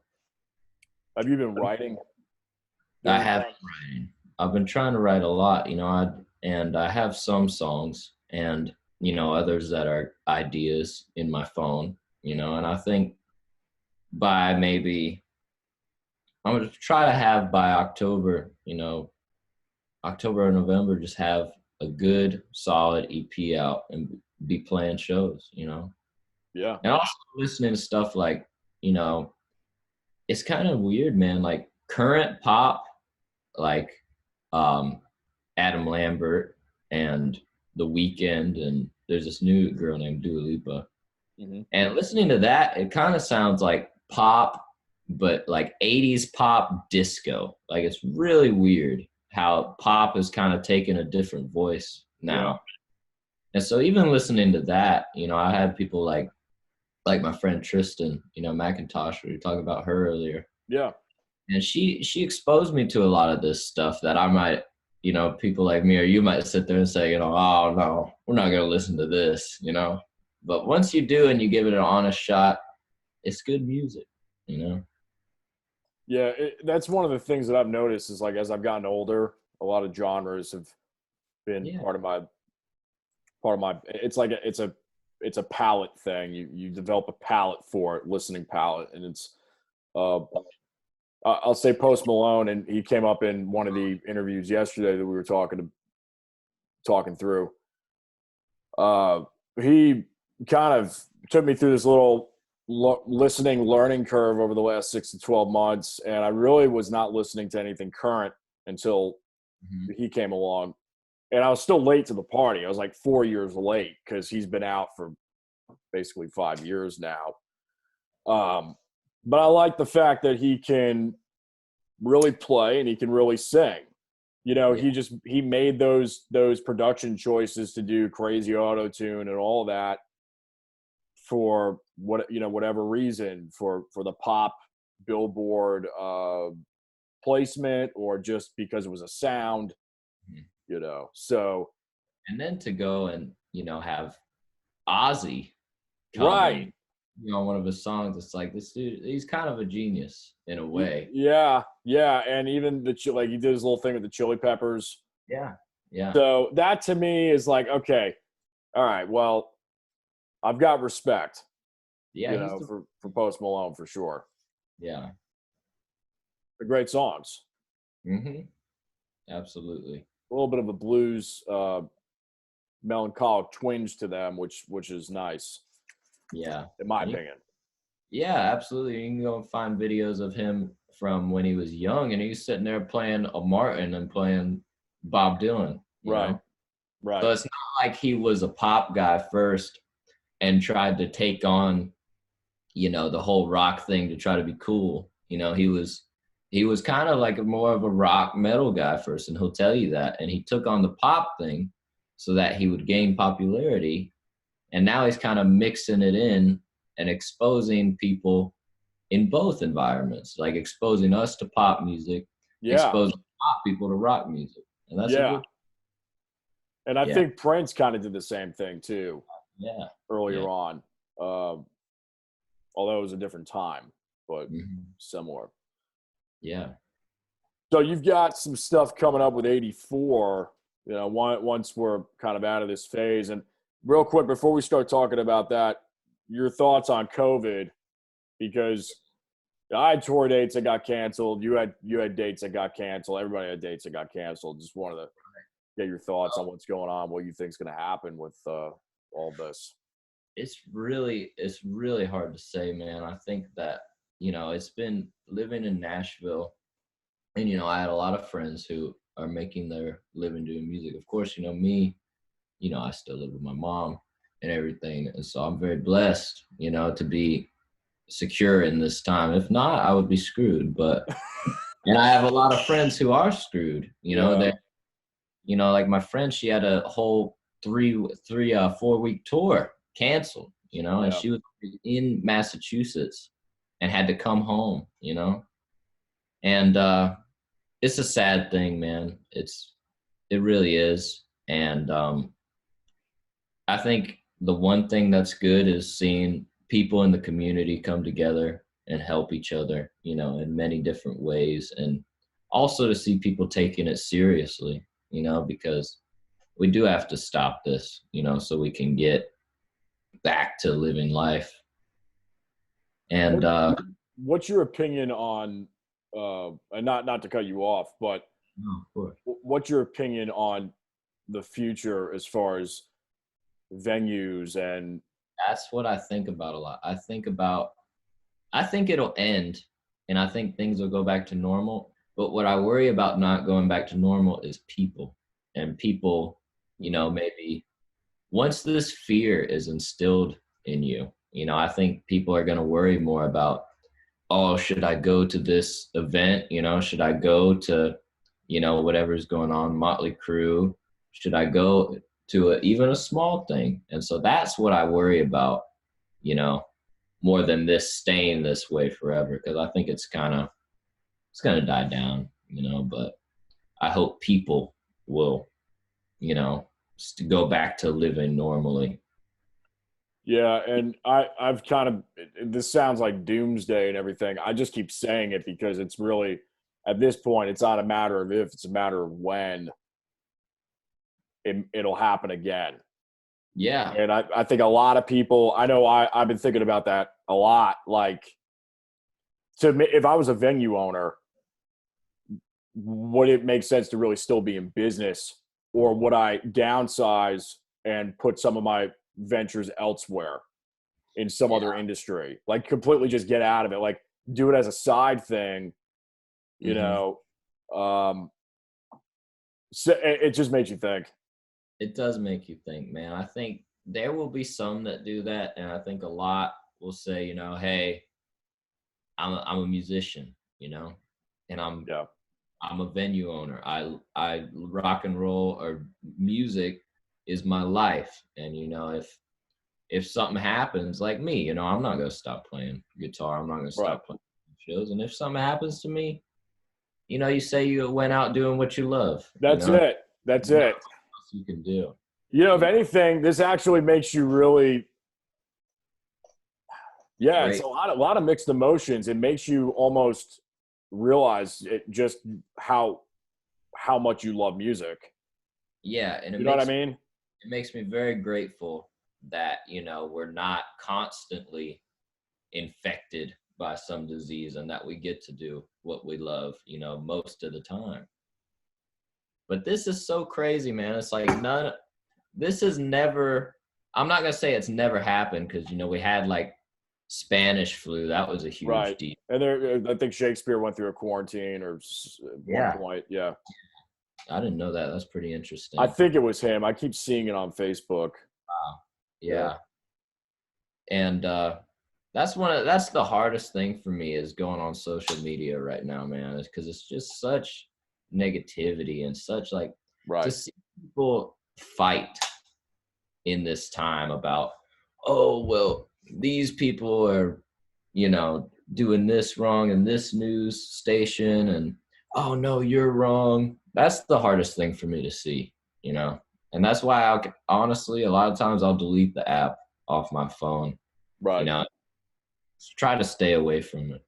Have you been writing I during have that? writing. I've been trying to write a lot, I have some songs and others that are ideas in my phone, and I think by maybe I'm gonna try to have by October, October or November, just have a good solid EP out and be playing shows, Yeah. and also listening to stuff like, you know, it's kind of weird, man, like current pop, like um Adam Lambert and The Weeknd, and there's this new girl named Dua Lipa. Hmm. And listening to that, it kind of sounds like pop, but like 80s pop disco. Like it's really weird how pop has kind of taken a different voice Yeah. now. And so even listening to that, I had people like my friend Tristan, McIntosh, we were talking about her earlier. Yeah. And she exposed me to a lot of this stuff that I might, people like me or you might sit there and say, oh no, we're not going to listen to this. But once you do and you give it an honest shot, it's good music, you know. Yeah. That's one of the things that I've noticed is like as I've gotten older, a lot of genres have been Yeah, part of my. It's a palette thing. You develop a palette for it, listening palette, and it's. Uh, I'll say Post Malone, and he came up in one of the interviews yesterday that we were talking through. Uh, he kind of took me through this little listening learning curve over the last 6 to 12 months, and I really was not listening to anything current until hmm, he came along. And I was still late to the party. I was like 4 years late because he's been out for basically 5 years now. But I like the fact that he can really play and he can really sing. yeah, He made those production choices to do crazy auto tune and all that for whatever reason for the pop billboard placement or just because it was a sound, mhm. So And then to go and have Ozzy come right. and one of his songs, it's like this dude, he's kind of a genius in a way. Yeah, yeah, and even like he did his little thing with the Chili Peppers. Yeah, yeah, So that to me is like, okay, all right, well, I've got respect, yeah. He's the for Post Malone for sure. yeah. They're great songs. Hmm. Absolutely. A little bit of a blues, melancholic twinge to them, which is nice Yeah. in my And opinion. Yeah, absolutely. You can go and find videos of him from when he was young, and he's sitting there playing a Martin and playing Bob Dylan, you Right. know? So Right. it's not like he was a pop guy first and tried to take on, the whole rock thing to try to be cool. He was kind of like more of a rock metal guy first, and he'll tell you that. And he took on the pop thing so that he would gain popularity. And now he's kind of mixing it in and exposing people in both environments, like exposing us to pop music, Yeah. exposing pop people to rock music. And that's a Yeah. good, And I yeah, think Prince kind of did the same thing too yeah, earlier yeah. on, although it was a different time, but Mhm. similar. Yeah. So you've got some stuff coming up with 84, once we're kind of out of this phase. And real quick, before we start talking about that, your thoughts on COVID, because I had tour dates that got canceled. You had dates that got canceled. Everybody had dates that got canceled. Just wanted to get your thoughts on what's going on, what you think is going to happen with all this. It's really hard to say, man. I think that, it's been living in Nashville, and I had a lot of friends who are making their living doing music. Of course, me, I still live with my mom and everything. And so I'm very blessed, to be secure in this time. If not, I would be screwed. But and I have a lot of friends who are screwed, Yeah, they're, like my friend, she had a whole 4 week tour canceled, and yeah. she was in Massachusetts and had to come home, and it's a sad thing, man. It really is. And I think the one thing that's good is seeing people in the community come together and help each other, in many different ways. And also to see people taking it seriously, because we do have to stop this, so we can get back to living life. And What What's your opinion on and not to cut you off, but oh, of course. what's your opinion on the future as far as venues and That's what I think about a lot. I think it'll end, and I think things will go back to normal. But what I worry about not going back to normal is people. And people, maybe once this fear is instilled in you, I think people are going to worry more about, oh, should I go to this event? Should I go to, whatever's going on, Motley Crue? Should I go to even a small thing? And so that's what I worry about, you know, more than this staying this way forever, because I think it's gonna die down, but I hope people will, go back to living normally. yeah, and I've kind of this sounds like doomsday and everything. I just keep saying it because it's really at this point it's not a matter of if, it's a matter of when it'll happen again. Yeah. And I think a lot of people, I know I've been thinking about that a lot. Like, if I was a venue owner, would it make sense to really still be in business, or would I downsize and put some of my ventures elsewhere in some Yeah. other industry? Like, completely just get out of it, like do it as a side thing, you Hmm. know? Um, so it just makes you think. It does make you think, man. I think there will be some that do that, and I think a lot will say, hey, I'm a musician, and Yeah. I'm a venue owner. I rock and roll, or music is my life. And if something happens, like me, I'm not gonna stop playing guitar. I'm not gonna Right. stop playing shows. And if something happens to me, you say you went out doing what you love. That's it. That's There's not it. much else you can do. If anything, this actually makes you really, yeah, it's Great. a lot of mixed emotions. It makes you almost realize it, just how much you love music. Yeah, and it You know what I makes mean? it makes me very grateful that we're not constantly infected by some disease, and that we get to do what we love, most of the time. But this is so crazy, man. It's like this is never, I'm not gonna say it's never happened, because we had like Spanish flu, that was a huge Right. deal. And there, I think Shakespeare went through a quarantine at one Yeah, point. Yeah. I didn't know that. That's pretty I interesting. think it was him. I keep seeing it on Facebook. Wow. Yeah. Yeah. And that's the hardest thing for me is going on social media right now, man, is because it's just such negativity and such like to Right. see people fight in this time about, oh well, these people are, doing this wrong in this news station, and oh no, you're wrong. That's the hardest thing for me to see, and that's why honestly a lot of times I'll delete the app off my phone, you Right. know try to stay away from it.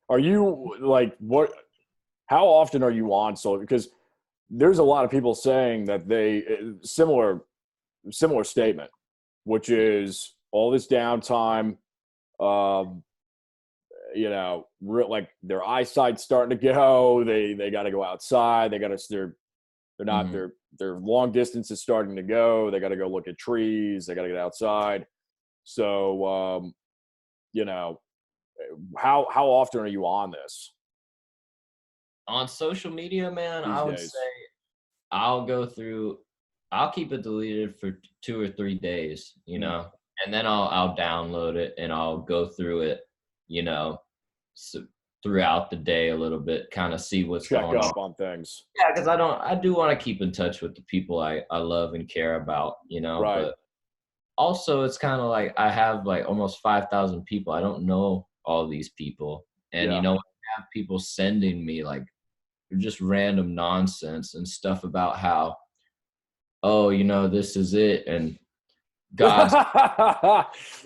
Are you like what? How often are you on social? Because there's a lot of people saying that they similar statement, which is all this downtime. Um, like their eyesight's starting to go. They got to go outside. They're not Hmm. their long distance is starting to go. They got to go look at trees. They got to get outside. So you know, how often are you on this On social media, man, these I would say days? I'll go through. I'll keep it deleted for 2 or 3 days, Mm. and then I'll download it and I'll go through it, you know, so throughout the day a little bit, kind of see what's Check going on. up on things. Yeah, because I do want to keep in touch with the people I love and care about, Right. but also it's kind of like I have like almost 5,000 people. I don't know all these people, and Yeah. I have people sending me like just random nonsense and stuff about how, oh, this is it, and God's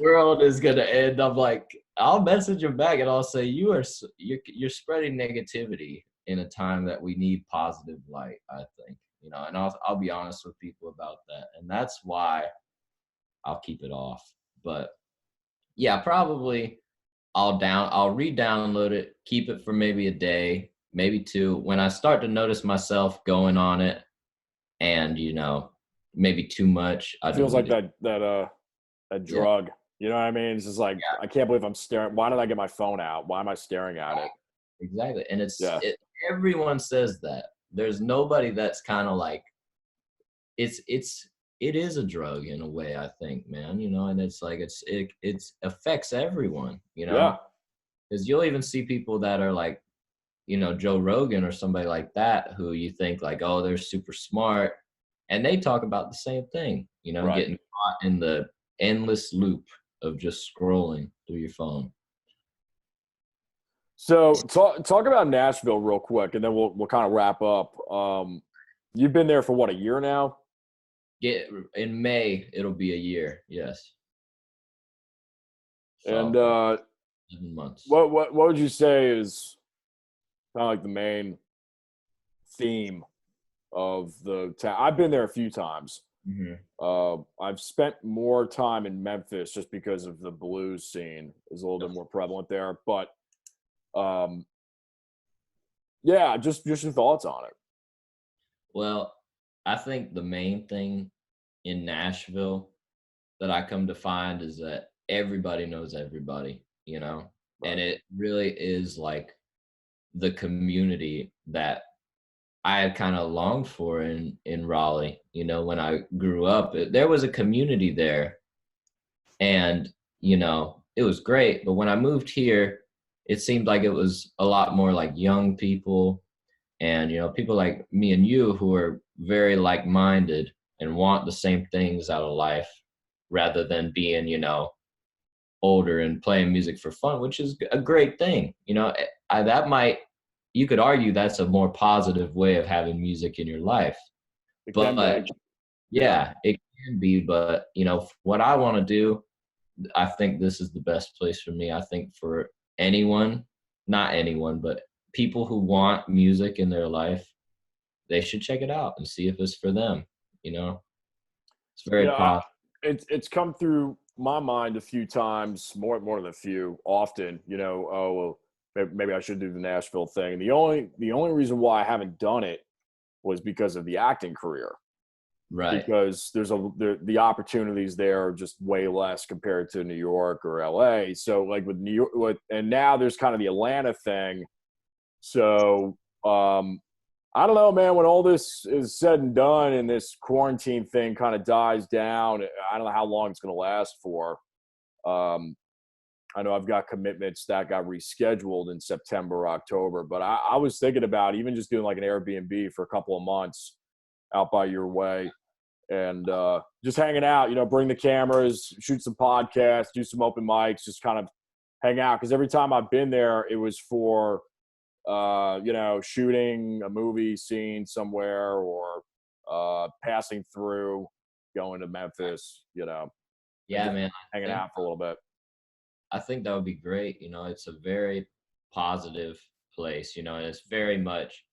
world is gonna end. I'm like, I'll message him back and I'll say, you're spreading negativity in a time that we need positive light. I think, and I'll be honest with people about that, and that's why I'll keep it off. But yeah, probably I'll re-download it, keep it for maybe a day, maybe two. When I start to notice myself going on it, and maybe too much, I Feels like delete it. a Yeah, drug. You know what I mean? It's just like I can't believe I'm staring. Why did I get my phone out? Why am I staring at it? exactly. And Yeah. everyone says that. There's nobody that's kind of like it is a drug in a way, I think, man. And it's like it affects everyone. Yeah. Because you'll even see people that are like, Joe Rogan or somebody like that, who you think like, oh, they're super smart, and they talk about the same thing. Right. Getting caught in the endless loop of just scrolling through your phone. So talk about Nashville real quick, and then we'll kind of wrap up. You've been there for what, a year now? Get in May, it'll be a year. Yes. And So 7 months. what would you say is kind of like the main theme of the town? I've been there a few times. Hmm. I've spent more time in Memphis just because of the blues scene is a little bit more prevalent there. But um, yeah, just your thoughts on it. Well, I think the main thing in Nashville that I come to find is that everybody knows everybody, and Right. it really is like the community that I had kind of longed for in Raleigh. When I grew up, there was a community there, and it was great. But when I moved here, it seemed like it was a lot more like young people, and people like me and you who are very like-minded and want the same things out of life, rather than being older and playing music for fun, which is a great thing. That might, you could argue that's a more positive way of having music in your life. It can be. But Yeah. yeah, it can be. But what I want to do, I think this is the best place for me. I think for anyone, not anyone, but people who want music in their life, they should check it out and see if it's for them. You know, it's very Yeah. positive. It's come through my mind a few times, more than a few, often. Oh well, maybe I should do the Nashville thing. The only reason why I haven't done it was because of the acting career. Right. because the opportunities there are just way less compared to New York or LA. So like with New York, and now there's kind of the Atlanta thing. So I don't know, man. When all this is said and done and this quarantine thing kind of dies down, I don't know how long it's going to last for. Um, I know I've got commitments that got rescheduled in September, October, but I was thinking about even just doing like an Airbnb for a couple of months out by your way and just hanging out, bring the cameras, shoot some podcasts, do some open mics, just kind of hang out. Because every time I've been there, it was for, shooting a movie scene somewhere or passing through, going to Memphis, and Yeah, just man. hanging out for a little bit. I think that would be great. It's a very positive place, and it's very much,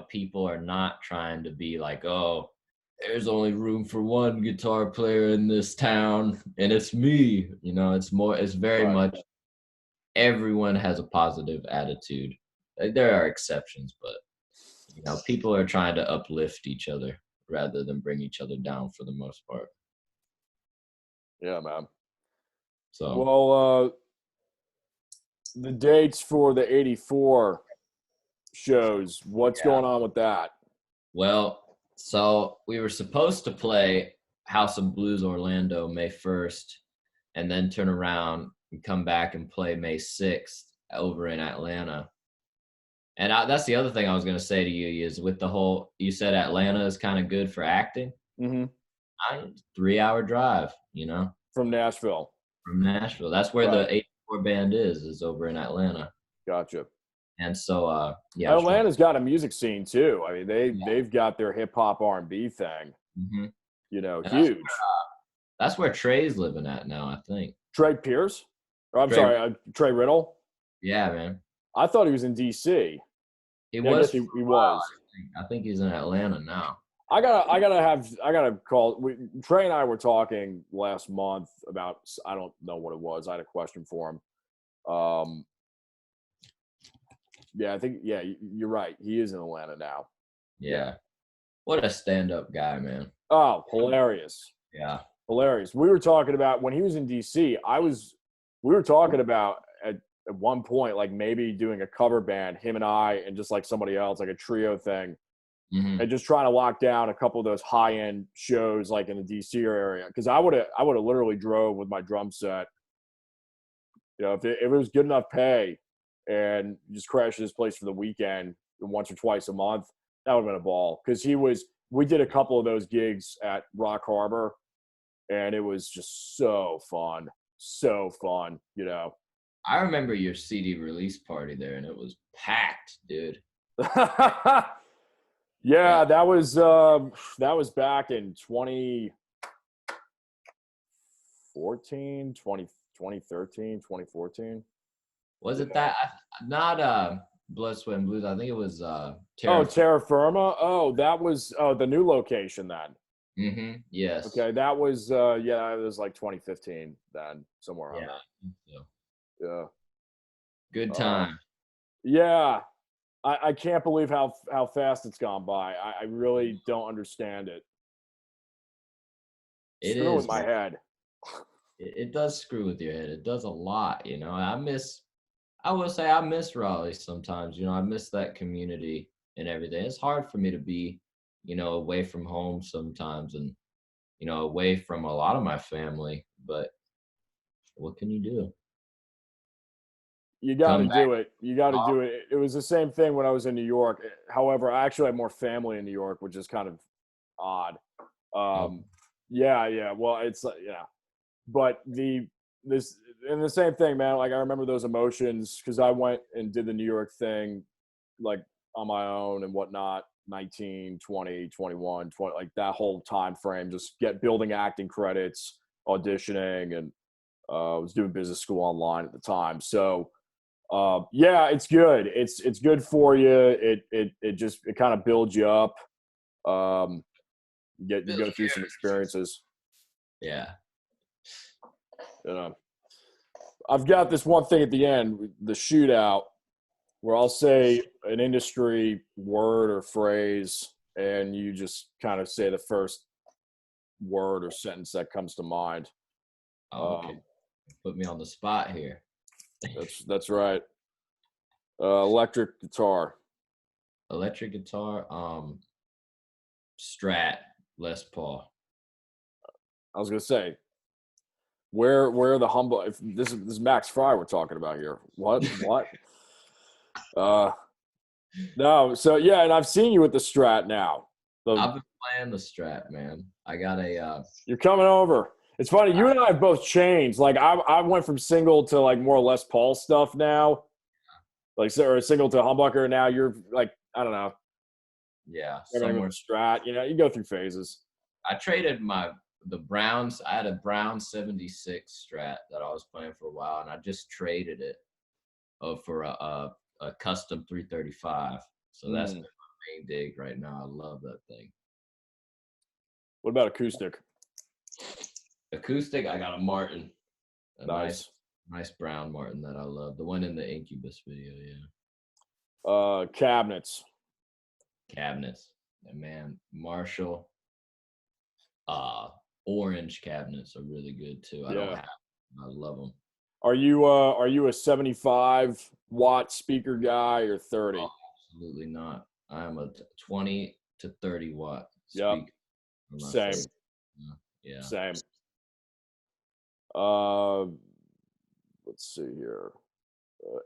people are not trying to be like, oh, there's only room for one guitar player in this town and it's me. It's very Right. much everyone has a positive attitude. Like, there are exceptions, but people are trying to uplift each other rather than bring each other down for the most part. Yeah, man. So, Well, the dates for the 84 shows, what's yeah. going on with that? Well, so we were supposed to play House of Blues Orlando May 1st and then turn around and come back and play May 6th over in Atlanta. And that's the other thing I was going to say to you is with the whole, you said Atlanta is kind of good for acting. Mm-hmm. 3-hour drive, From Nashville. from Nashville. That's where Right. the 84 band is over in Atlanta. Gotcha. And so, yeah, I just want Atlanta's got a music scene too. I mean, yeah. they've got their hip hop R&B thing, Mhm. And huge. that's where Trey's living at now, I think. Trey Pierce? Or, I'm Trey, sorry, Trey Riddle? yeah, man. I thought he was in D.C. He Yeah, I was guess for he a while, was. I think he's in Atlanta now. I gotta call. Trey and I were talking last month about, I don't know what it was. I had a question for him. Yeah, I think, yeah, you're right. He is in Atlanta now. Yeah. What a stand-up guy, man. Oh, hilarious. Yeah. Hilarious. We were talking about when he was in DC, we were talking about at one point, like maybe doing a cover band, him and I, and just like somebody else, like a trio thing, Mhm. and just trying to lock down a couple of those high end shows like in the DC area. Cause I would have literally drove with my drum set, if it was good enough pay and just crash this place for the weekend once or twice a month, that would have been a ball. Cause we did a couple of those gigs at Rock Harbor and it was just so fun. So fun. I remember your CD release party there, and it was packed, dude. Yeah. Yeah, that was back in 2014, 2013, 2014. Was it Yeah. that? Not Blood, Sweat, and Blues. I think it was Oh, Terra. Terra Firma. Oh, that was the new location then. Yes. Okay, that was it was like 2015 then, somewhere around Yeah. there. So, Yeah. good Uh, time. yeah. I can't believe how fast it's gone by. I really don't understand it. It Screw with is, my man. head. It does screw with your head. It does a lot, I will say I miss Raleigh sometimes. I miss that community and everything. It's hard for me to be, away from home sometimes and, away from a lot of my family. But what can you do? You got to Come back. do it. You got to do it. It was the same thing when I was in New York. However, I actually have more family in New York, which is kind of odd. Oh, Yeah, yeah. Well, it's yeah, but the same thing, man. Like I remember those emotions because I went and did the New York thing, like on my own and whatnot. 19, 20, 21, 20, like that whole time frame. Just building acting credits, auditioning, and I was doing business school online at the time. So yeah, it's good. It's good for you. It kind of builds you up. Um, you go through some experiences. yeah. I've got this one thing at the end, the shootout, where I'll say an industry word or phrase, and you just kind of say the first word or sentence that comes to mind. Oh, okay. Put me on the spot here. That's right. Electric guitar. Electric guitar, Strat, Les Paul. I was gonna say, where are the humble? If this is Max Frye we're talking about here. What? No. So yeah, and I've seen you with the Strat now. I've been playing the Strat, man. I got a. You're coming over. It's funny. You and I have both changed. Like I went from single to like more Les Paul stuff now, like or single to humbucker. Now you're like I don't know. Yeah, Everything with somewhere. the Strat. You know, you go through phases. I traded the Browns. I had a Brown 76 Strat that I was playing for a while, and I just traded it for a custom 335. So that's been my main dig right now. I love that thing. What about acoustic? Acoustic, I got a Martin. A Nice brown Martin that I love. The one in the Incubus video, yeah. Cabinets. And man, Marshall. Orange cabinets are really good too. I don't have them. I love them. Are you a 75 watt speaker guy or 30? Oh, absolutely not. I'm a 20 to 30 watt Yep. speaker. Same. Yeah. Same. Let's see here.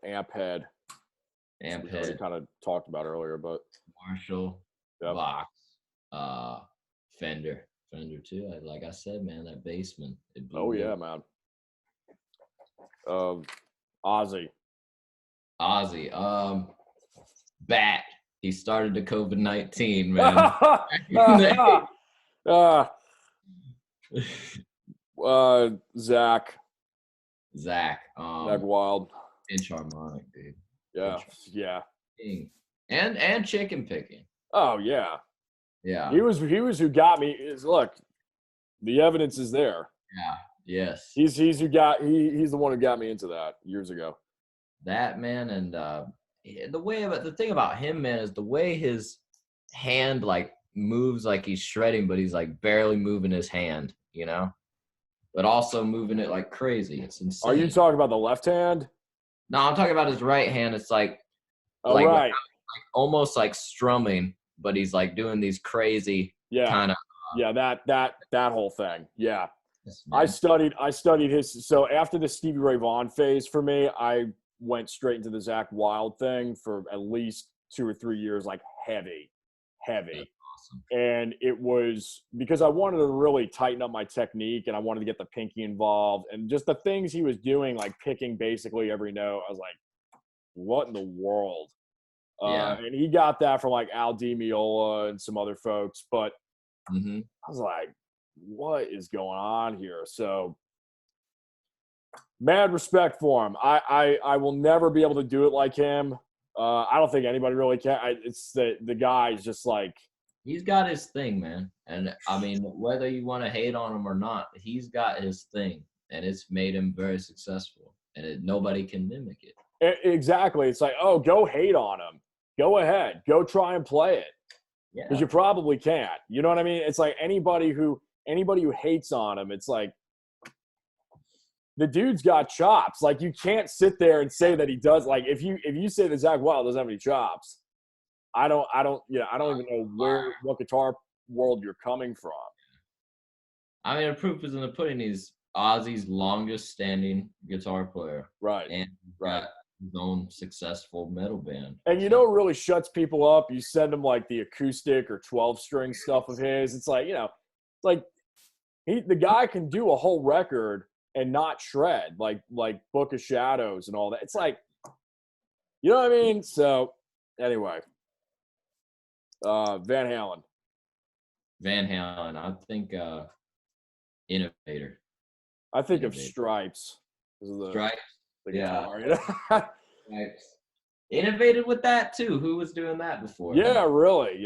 Amp head. We kind of talked about earlier, but Marshall, Vox, Fender too. Like I said, man, that Bassman. Oh yeah, man. Ozzy. Bat. He started the COVID-19, man. Zach Wild. Pinch harmonic, dude. Yeah. And chicken picking. Oh yeah. Yeah. He was who got me. Look, the evidence is there. Yeah. Yes. He's the one who got me into that years ago. That man, and the thing about him, man, is the way his hand like moves, like he's shredding, but he's like barely moving his hand, you know, but also moving it like crazy. It's insane. Are you talking about the left hand? No, I'm talking about his right hand. It's like, right. like almost like strumming, but he's like doing these crazy kind of. That whole thing. Yeah. Yes, I studied his. So after the Stevie Ray Vaughan phase for me, I went straight into the Zach Wild thing for at least 2 or 3 years, like heavy. Awesome. And it was because I wanted to really tighten up my technique and I wanted to get the pinky involved and just the things he was doing, like picking basically every note. I was like, what in the world? And he got that from like Al Di Meola and some other folks, but I was like, what is going on here? So mad respect for him. I will never be able to do it like him. I don't think anybody really can. It's the guy's just like, he's got his thing, man. And I mean, whether you want to hate on him or not, he's got his thing, and it's made him very successful. And nobody can mimic it. Exactly. It's like, oh, go hate on him. Go ahead. Go try and play it. Because you probably can't. You know what I mean? It's like anybody who hates on him, it's like the dude's got chops. Like you can't sit there and say that he does. Like if you say that Zach Wild doesn't have any chops, I don't even know what guitar world you're coming from. I mean, the proof is in the pudding. He's Ozzy's longest standing guitar player. Right. And got his own successful metal band. And you know what really shuts people up? You send them like the acoustic or 12-string stuff of his. It's like, the guy can do a whole record and not shred, like Book of Shadows and all that. It's like, you know what I mean? So anyway, Van Halen. I think Innovator. I think of Stripes. Stripes? Stripes. Innovated with that too. Who was doing that before? Yeah, really.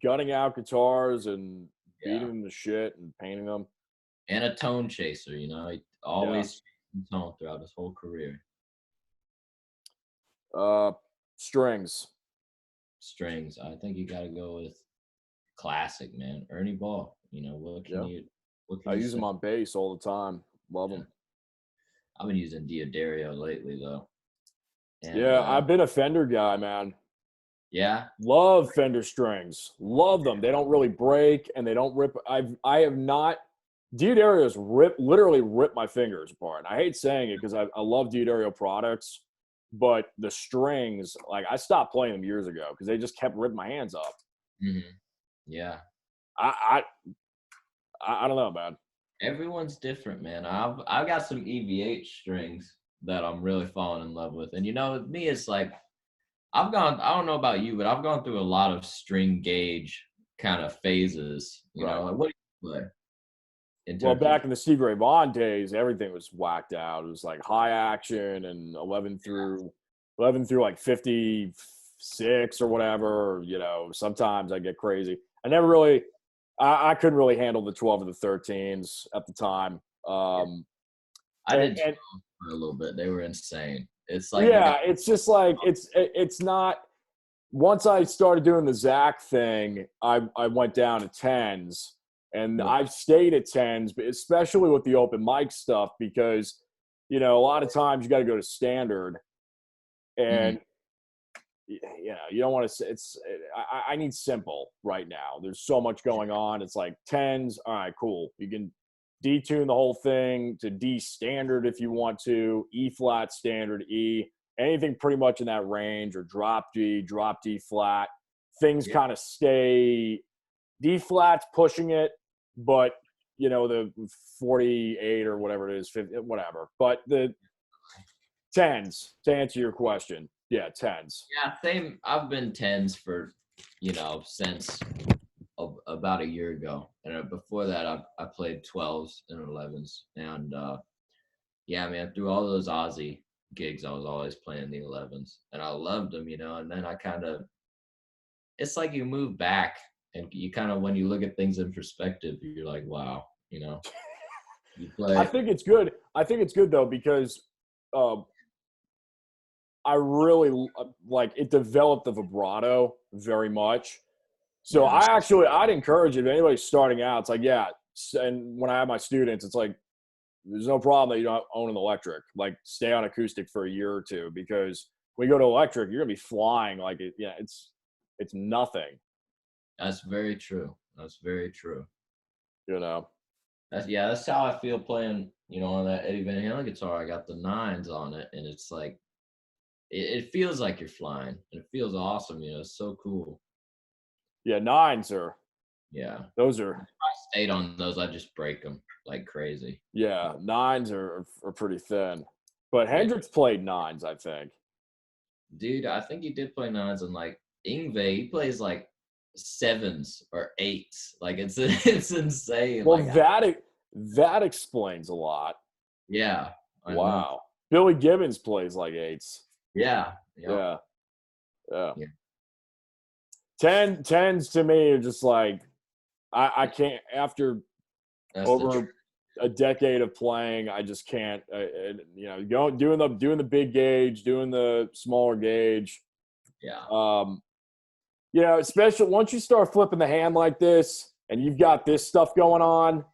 Gutting out guitars and beating them to shit and painting them. And a tone chaser, he always chasing tone throughout his whole career. Strings. I think you got to go with classic, man. Ernie Ball. Yeah. what can I you use say? them on bass all the time. Love Yeah. them. I've been using Diodario lately though. And Yeah, I've been a Fender guy, man. yeah, Love Fender strings. Love them. They don't really break and they don't rip. I have not. Diodarios literally rip my fingers apart. I hate saying it because I love Diodario products, but the strings, like I stopped playing them years ago because they just kept ripping my hands up. hmm yeah. I I don't know, man. Everyone's different, man. I've got some EVH strings that I'm really falling in love with. And with me, it's like I don't know about you, but I've gone through a lot of string gauge kind of phases. Right. Like what do you play in Well, terms of? back in the Steve Ray Vaughan days, everything was whacked out. It was like high action and 11 through like 56 or whatever. Sometimes I get crazy. I couldn't really handle the 12 or the 13s at the time. I And, did and for a little bit. They were insane. It's like you yeah, got it's just like it's not. Once I started doing the Zach thing, I went down to tens, and yeah. I've stayed at tens, but especially with the open mic stuff because a lot of times you got to go to standard, Mhm. and you don't want to. I need simple right now. There's so much going on. It's like tens. All right, cool. You can detune the whole thing to D standard if you want to, E flat standard, E, anything pretty much in that range, or drop D flat. Things Yeah. kind of stay D flat's pushing it, but the 48 or whatever it is, 50, whatever. But the tens, to answer your question, yeah, tens. Yeah, same. I've been tens for, since about a year ago, and before that, I played 12s and 11s, and yeah, man, through all those Aussie gigs, I was always playing the 11s, and I loved them, and then it's like you move back, and you kind of when you look at things in perspective, you're like, wow, you I play, think it's good. I think it's good though because uh, I really like it. Developed the vibrato very much. So yeah, I'd encourage it. If anybody's starting out, it's like, yeah. And when I have my students, it's like, there's no problem that you don't own an electric. Like, stay on acoustic for a year or two because when you go to electric, you're gonna be flying like it. Yeah, it's nothing. that's very true. That's very true. You know. That's how I feel playing, on that Eddie Van Halen guitar. I got the nines on it, and it's like it feels like you're flying. It feels awesome, it's so cool. Yeah, nines are. Yeah. Those are. If I stayed on those, I just break them like crazy. Yeah, nines are pretty thin. But Yeah. Hendrix played nines, I think. Dude, I think he did play nines, and like Ingve, he plays like sevens or eights. Like it's it's insane. Well, Like that explains a lot. yeah, I know. Wow. Billy Gibbons plays like eights. Yeah. Yep. Yeah. Yeah. Yeah. Tens to me are just like I can't after That's the truth. over a decade of playing, I just can't doing the big gauge, doing the smaller gauge. Yeah. Especially once you start flipping the hand like this and you've got this stuff going on,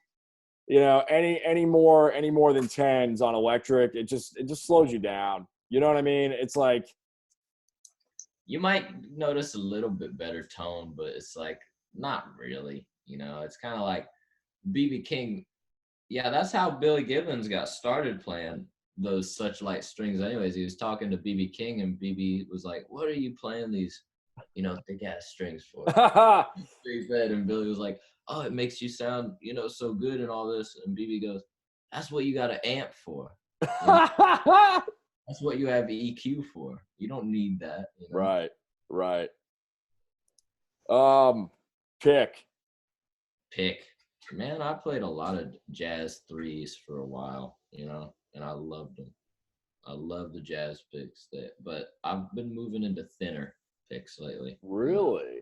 any more than tens on electric, it just slows you down. You know what I mean? It's like You might notice a little bit better tone, but it's like not really. It's kind of like BB King. Yeah, that's how Billy Gibbons got started playing those such light strings. Anyways, he was talking to BB King, and BB was like, "What are you playing these, thick ass strings for?" He said, and Billy was like, "Oh, it makes you sound, so good and all this." And BB goes, "That's what you got an amp for. You know, that's what you have EQ for. You don't need that." Right, right. Um, pick. Pick. Man, I played a lot of jazz threes for a while, and I loved them. I love the jazz picks, but I've been moving into thinner picks lately. Really?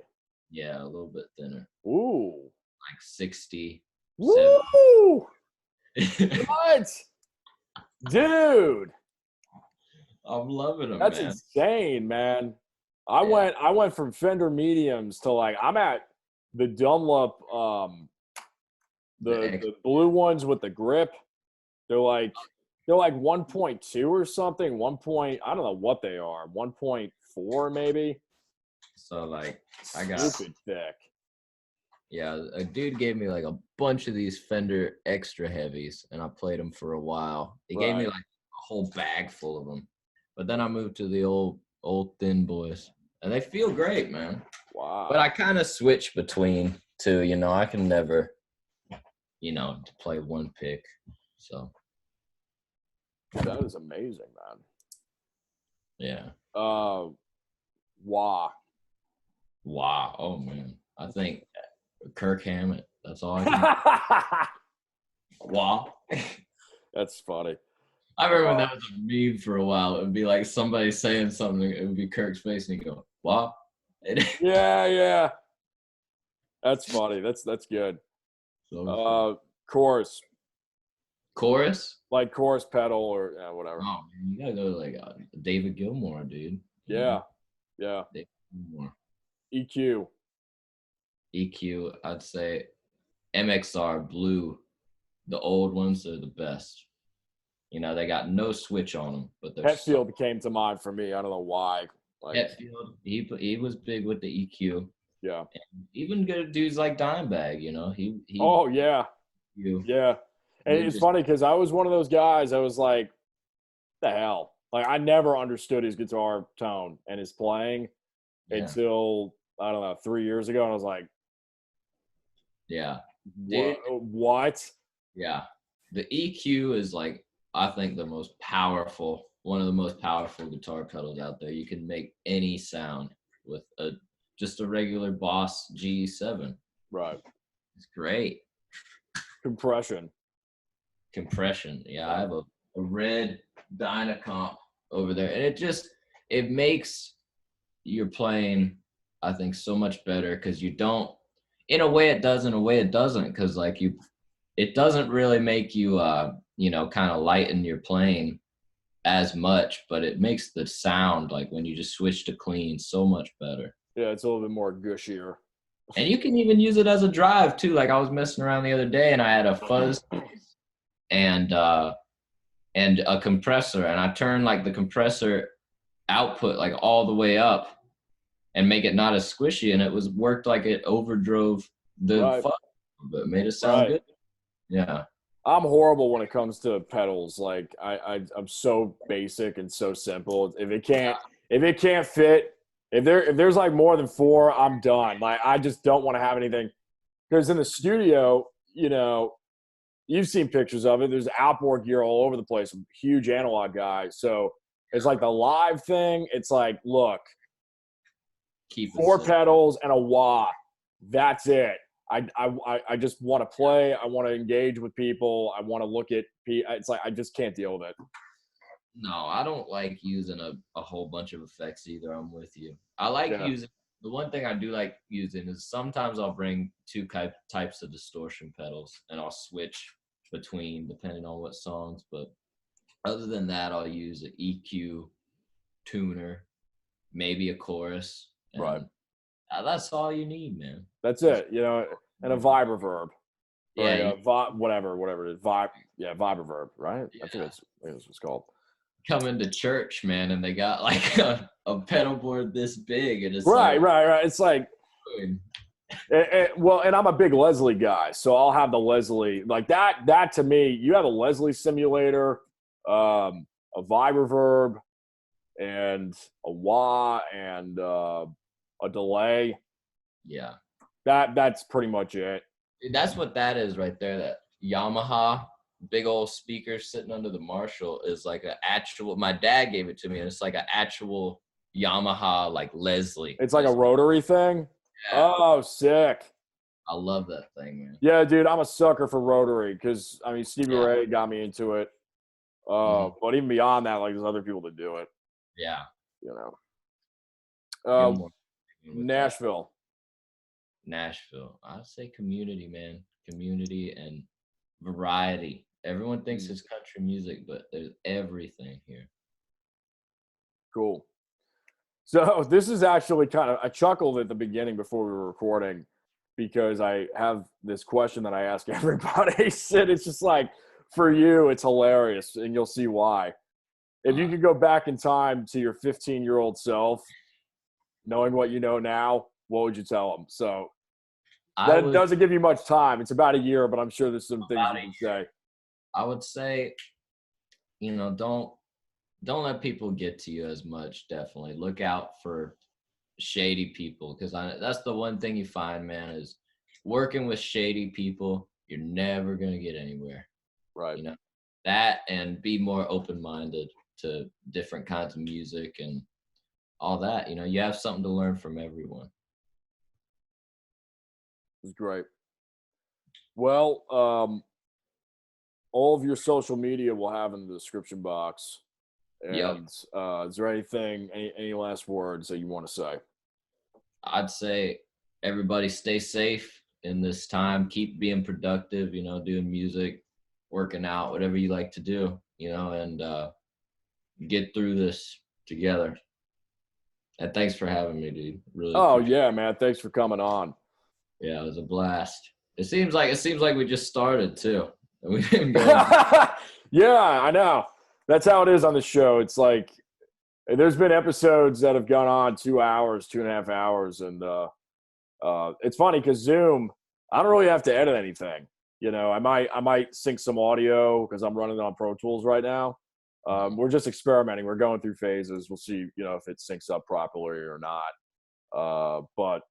Yeah, a little bit thinner, Ooh. like 60, 70. Woo! What? Dude, I'm loving them, that's man. insane, man. Yeah, I went from Fender mediums to like I'm at the Dunlop, the blue ones with the grip, they're like 1.2 or something. I don't know what they are. 1.4 maybe. So like I got Stupid thick. Yeah, a dude gave me like a bunch of these Fender extra heavies, and I played them for a while. He gave me Right. like a whole bag full of them, but then I moved to the old thin boys, and they feel great, man. Wow. But I kind of switch between two. You know, I can never, play one pick. So That is amazing, man. yeah. Wow. Wow. Oh man, I think Kirk Hammett. That's all I can. Wow. That's funny. I remember when that was a meme for a while. It would be like somebody saying something. It would be Kirk's face, and he'd go, "Wow." Yeah. That's funny. That's good. So Chorus. chorus. Like chorus pedal or whatever. Oh man, you gotta go to like David Gilmour, dude. Yeah. David Gilmour. EQ. EQ. I'd say MXR Blue. The old ones are the best. You know, they got no switch on them, but they're Hetfield came to mind for me. I don't know why. Like Hetfield, he was big with the EQ. yeah. And even good dudes like Dimebag, you know, he Oh yeah. you Yeah. And it's funny because I was one of those guys. I was like, the hell? Like I never understood his guitar tone and his playing until I don't know 3 years ago, and I was like, yeah, what? Yeah, the EQ is like I think one of the most powerful guitar pedals out there. You can make any sound with just a regular Boss G7. Right. It's great. Compression. Yeah, I have a red Dynacomp over there, and it makes your playing, I think, so much better because you don't. In a way, it does. In a way, it doesn't, because like it doesn't really make you kind of lighten your playing as much, but it makes the sound, like when you just switch to clean, so much better. Yeah, it's a little bit more gushier. And you can even use it as a drive too. Like I was messing around the other day and I had a fuzz and a compressor, and I turned like the compressor output like all the way up and make it not as squishy, and it worked like it overdrove the fuzz, but made it sound good. Yeah. I'm horrible when it comes to pedals. Like I'm so basic and so simple. If it can't fit, if there's like more than 4, I'm done. Like I just don't want to have anything, because in the studio, you've seen pictures of it. There's outboard gear all over the place. I'm a huge analog guy, so it's like the live thing. It's like, look, keep 4 pedals and a wah. That's it. I just want to play. I want to engage with people. I want to look at people. It's like I just can't deal with it. No, I don't like using a whole bunch of effects either. I'm with you. I like using the one thing I do like using is sometimes I'll bring 2 types of distortion pedals and I'll switch between depending on what songs. But other than that, I'll use an EQ tuner, maybe a chorus. Right. That's all you need, man. That's it. And a vibreverb. Yeah. Whatever it is. Vibreverb, right? Yeah. I think that's what it's called. Come into church, man, and they got like a pedal board this big, and it's right. It's like, well, and I'm a big Leslie guy, so I'll have the Leslie like that. That to me, you have a Leslie simulator, a vibreverb, and a wah, and a delay. Yeah. That's pretty much it. That's what that is right there. That Yamaha big old speaker sitting under the Marshall is like an actual. My dad gave it to me, and it's like an actual Yamaha, like Leslie. It's like a rotary thing. Yeah. Oh, sick! I love that thing, man. Yeah, dude, I'm a sucker for rotary because I mean Stevie Ray got me into it. But even beyond that, like there's other people that do it. Yeah. Nashville. I'd say community, man. Community and variety. Everyone thinks it's country music, but there's everything here. Cool. So this is actually kind of, I chuckled at the beginning before we were recording. because I have this question that I ask everybody. And it's just like, for you, it's hilarious, and you'll see why. If you could go back in time to your 15-year-old self, knowing what you know now, what would you tell them? So that doesn't give you much time. It's about a year, but I'm sure there's some things you can say. I would say, don't let people get to you as much. Definitely look out for shady people, because that's the one thing you find, man, is working with shady people, you're never going to get anywhere. Right. That, and be more open-minded to different kinds of music and all that. You have something to learn from everyone. It's great. Well, all of your social media we'll have in the description box. And Yep. Is there anything, any last words that you want to say? I'd say everybody stay safe in this time. Keep being productive, doing music, working out, whatever you like to do, and get through this together. And thanks for having me, dude. Really. Oh yeah, man. Thanks for coming on. Yeah, it was a blast. It seems like we just started too. We've been going. Yeah, I know. That's how it is on the show. It's like there's been episodes that have gone on 2 hours, 2.5 hours, and it's funny because Zoom, I don't really have to edit anything. I might sync some audio because I'm running on Pro Tools right now. We're just experimenting. We're going through phases. We'll see, if it syncs up properly or not. But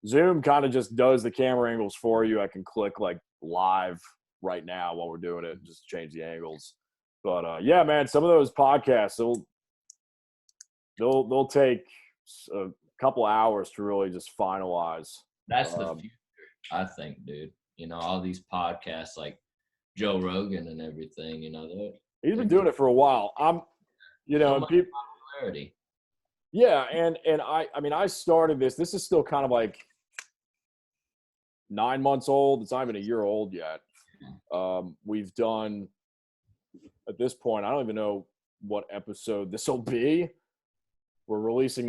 Zoom kind of just does the camera angles for you. I can click like live right now while we're doing it and just change the angles. But yeah, man, some of those podcasts, they'll take a couple hours to really just finalize. That's the future, I think, dude. All these podcasts like Joe Rogan and everything. He's been doing it for a while. So much popularity. Yeah, and I started this. This is still kind of like 9 months old. It's not even a year old yet. We've done, at this point, I don't even know what episode this will be. We're releasing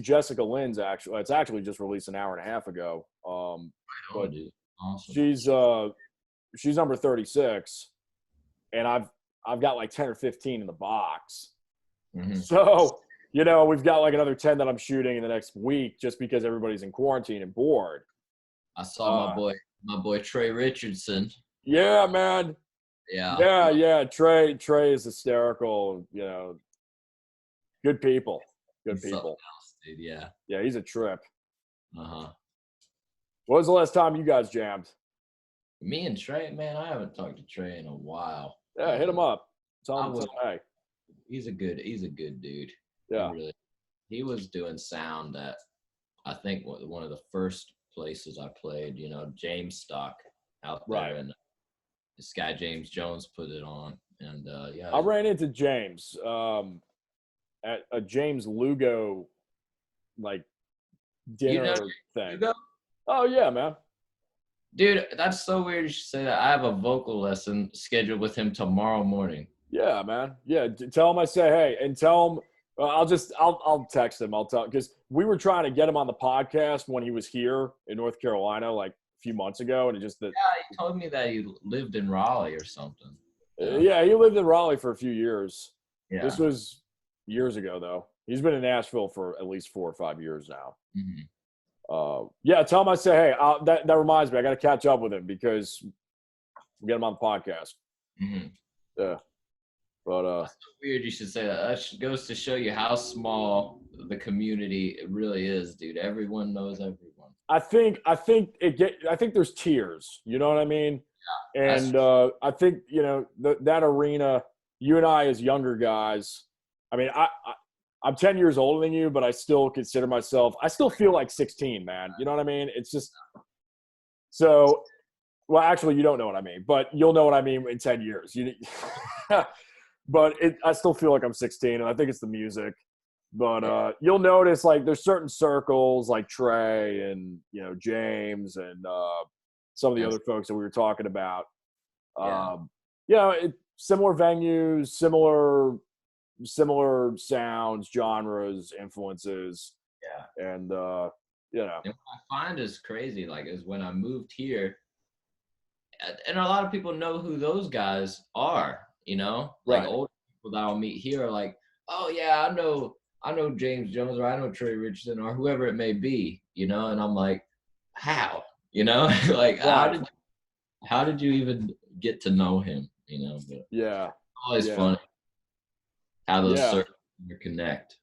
Jessica Lynn's, actually. It's actually just released an hour and a half ago. But dude. Awesome. She's number 36, and I've got like 10 or 15 in the box. Mm-hmm. So, we've got like another 10 that I'm shooting in the next week just because everybody's in quarantine and bored. I saw my boy Trey Richardson. Yeah, man. Yeah. Trey is hysterical. Good people. Good people. Else, dude. Yeah. Yeah, he's a trip. Uh-huh. What was the last time you guys jammed? Me and Trey, man, I haven't talked to Trey in a while. Yeah, hit him up. Tell him hey. He's a good dude. Yeah. He was doing sound at, I think, one of the first places I played, James Stock out there. Right. And this guy, James Jones, put it on. And yeah. I ran into James at a James Lugo, like, dinner thing. Lugo? Oh, yeah, man. Dude, that's so weird you should say that. I have a vocal lesson scheduled with him tomorrow morning. Yeah, man. Yeah, tell him I say hey, and tell him I'll text him. I'll tell, because we were trying to get him on the podcast when he was here in North Carolina like a few months ago, and he told me that he lived in Raleigh or something. Yeah, he lived in Raleigh for a few years. Yeah. This was years ago, though. He's been in Nashville for at least 4 or 5 years now. Mm-hmm. Yeah, tell him I say hey. That reminds me, I got to catch up with him because we get him on the podcast. Mm-hmm. Yeah. But that's so weird you should say that. That goes to show you how small the community really is, dude. Everyone knows everyone. I think there's tiers. You know what I mean? Yeah. And I think that arena. You and I, as younger guys, I mean, I'm 10 years older than you, but I still consider myself. I still feel like 16, man. You know what I mean? It's just so. Well, actually, you don't know what I mean, but you'll know what I mean in 10 years. But I still feel like I'm 16, and I think it's the music. But you'll notice, like, there's certain circles, like Trey and, James and some of the other folks that we were talking about. Similar venues, similar sounds, genres, influences. Yeah. And, you know. And what I find is crazy, like, is when I moved here, and a lot of people know who those guys are, you know, like Right. old people that I'll meet here are like, oh yeah, I know James Jones, or I know Trey Richardson, or whoever it may be, you know, and I'm like, how, you know, like Right. how did you even get to know him, you know? But it's Yeah. always Yeah. funny how those Yeah. circles connect.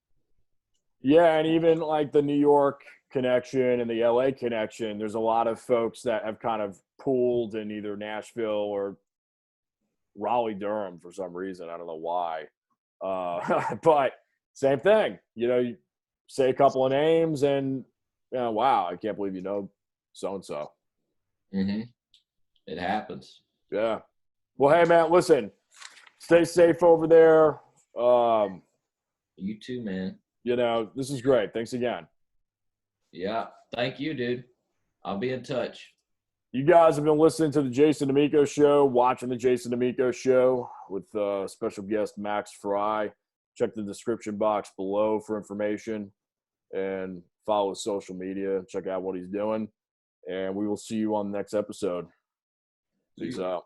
Yeah. And even like the New York connection and the LA connection, there's a lot of folks that have kind of pooled in either Nashville or Raleigh Durham for some reason. I don't know why. But same thing. You say a couple of names and, wow, I can't believe you know so and so. Mm-hmm. It happens. Yeah. Well, hey, man, listen, stay safe over there. You too, man. This is great. Thanks again. Yeah. Thank you, dude. I'll be in touch. You guys have been listening to the Jason Damico Show, watching the Jason Damico Show with special guest Max Frye. Check the description box below for information and follow his social media. Check out what he's doing. And we will see you on the next episode. Peace out.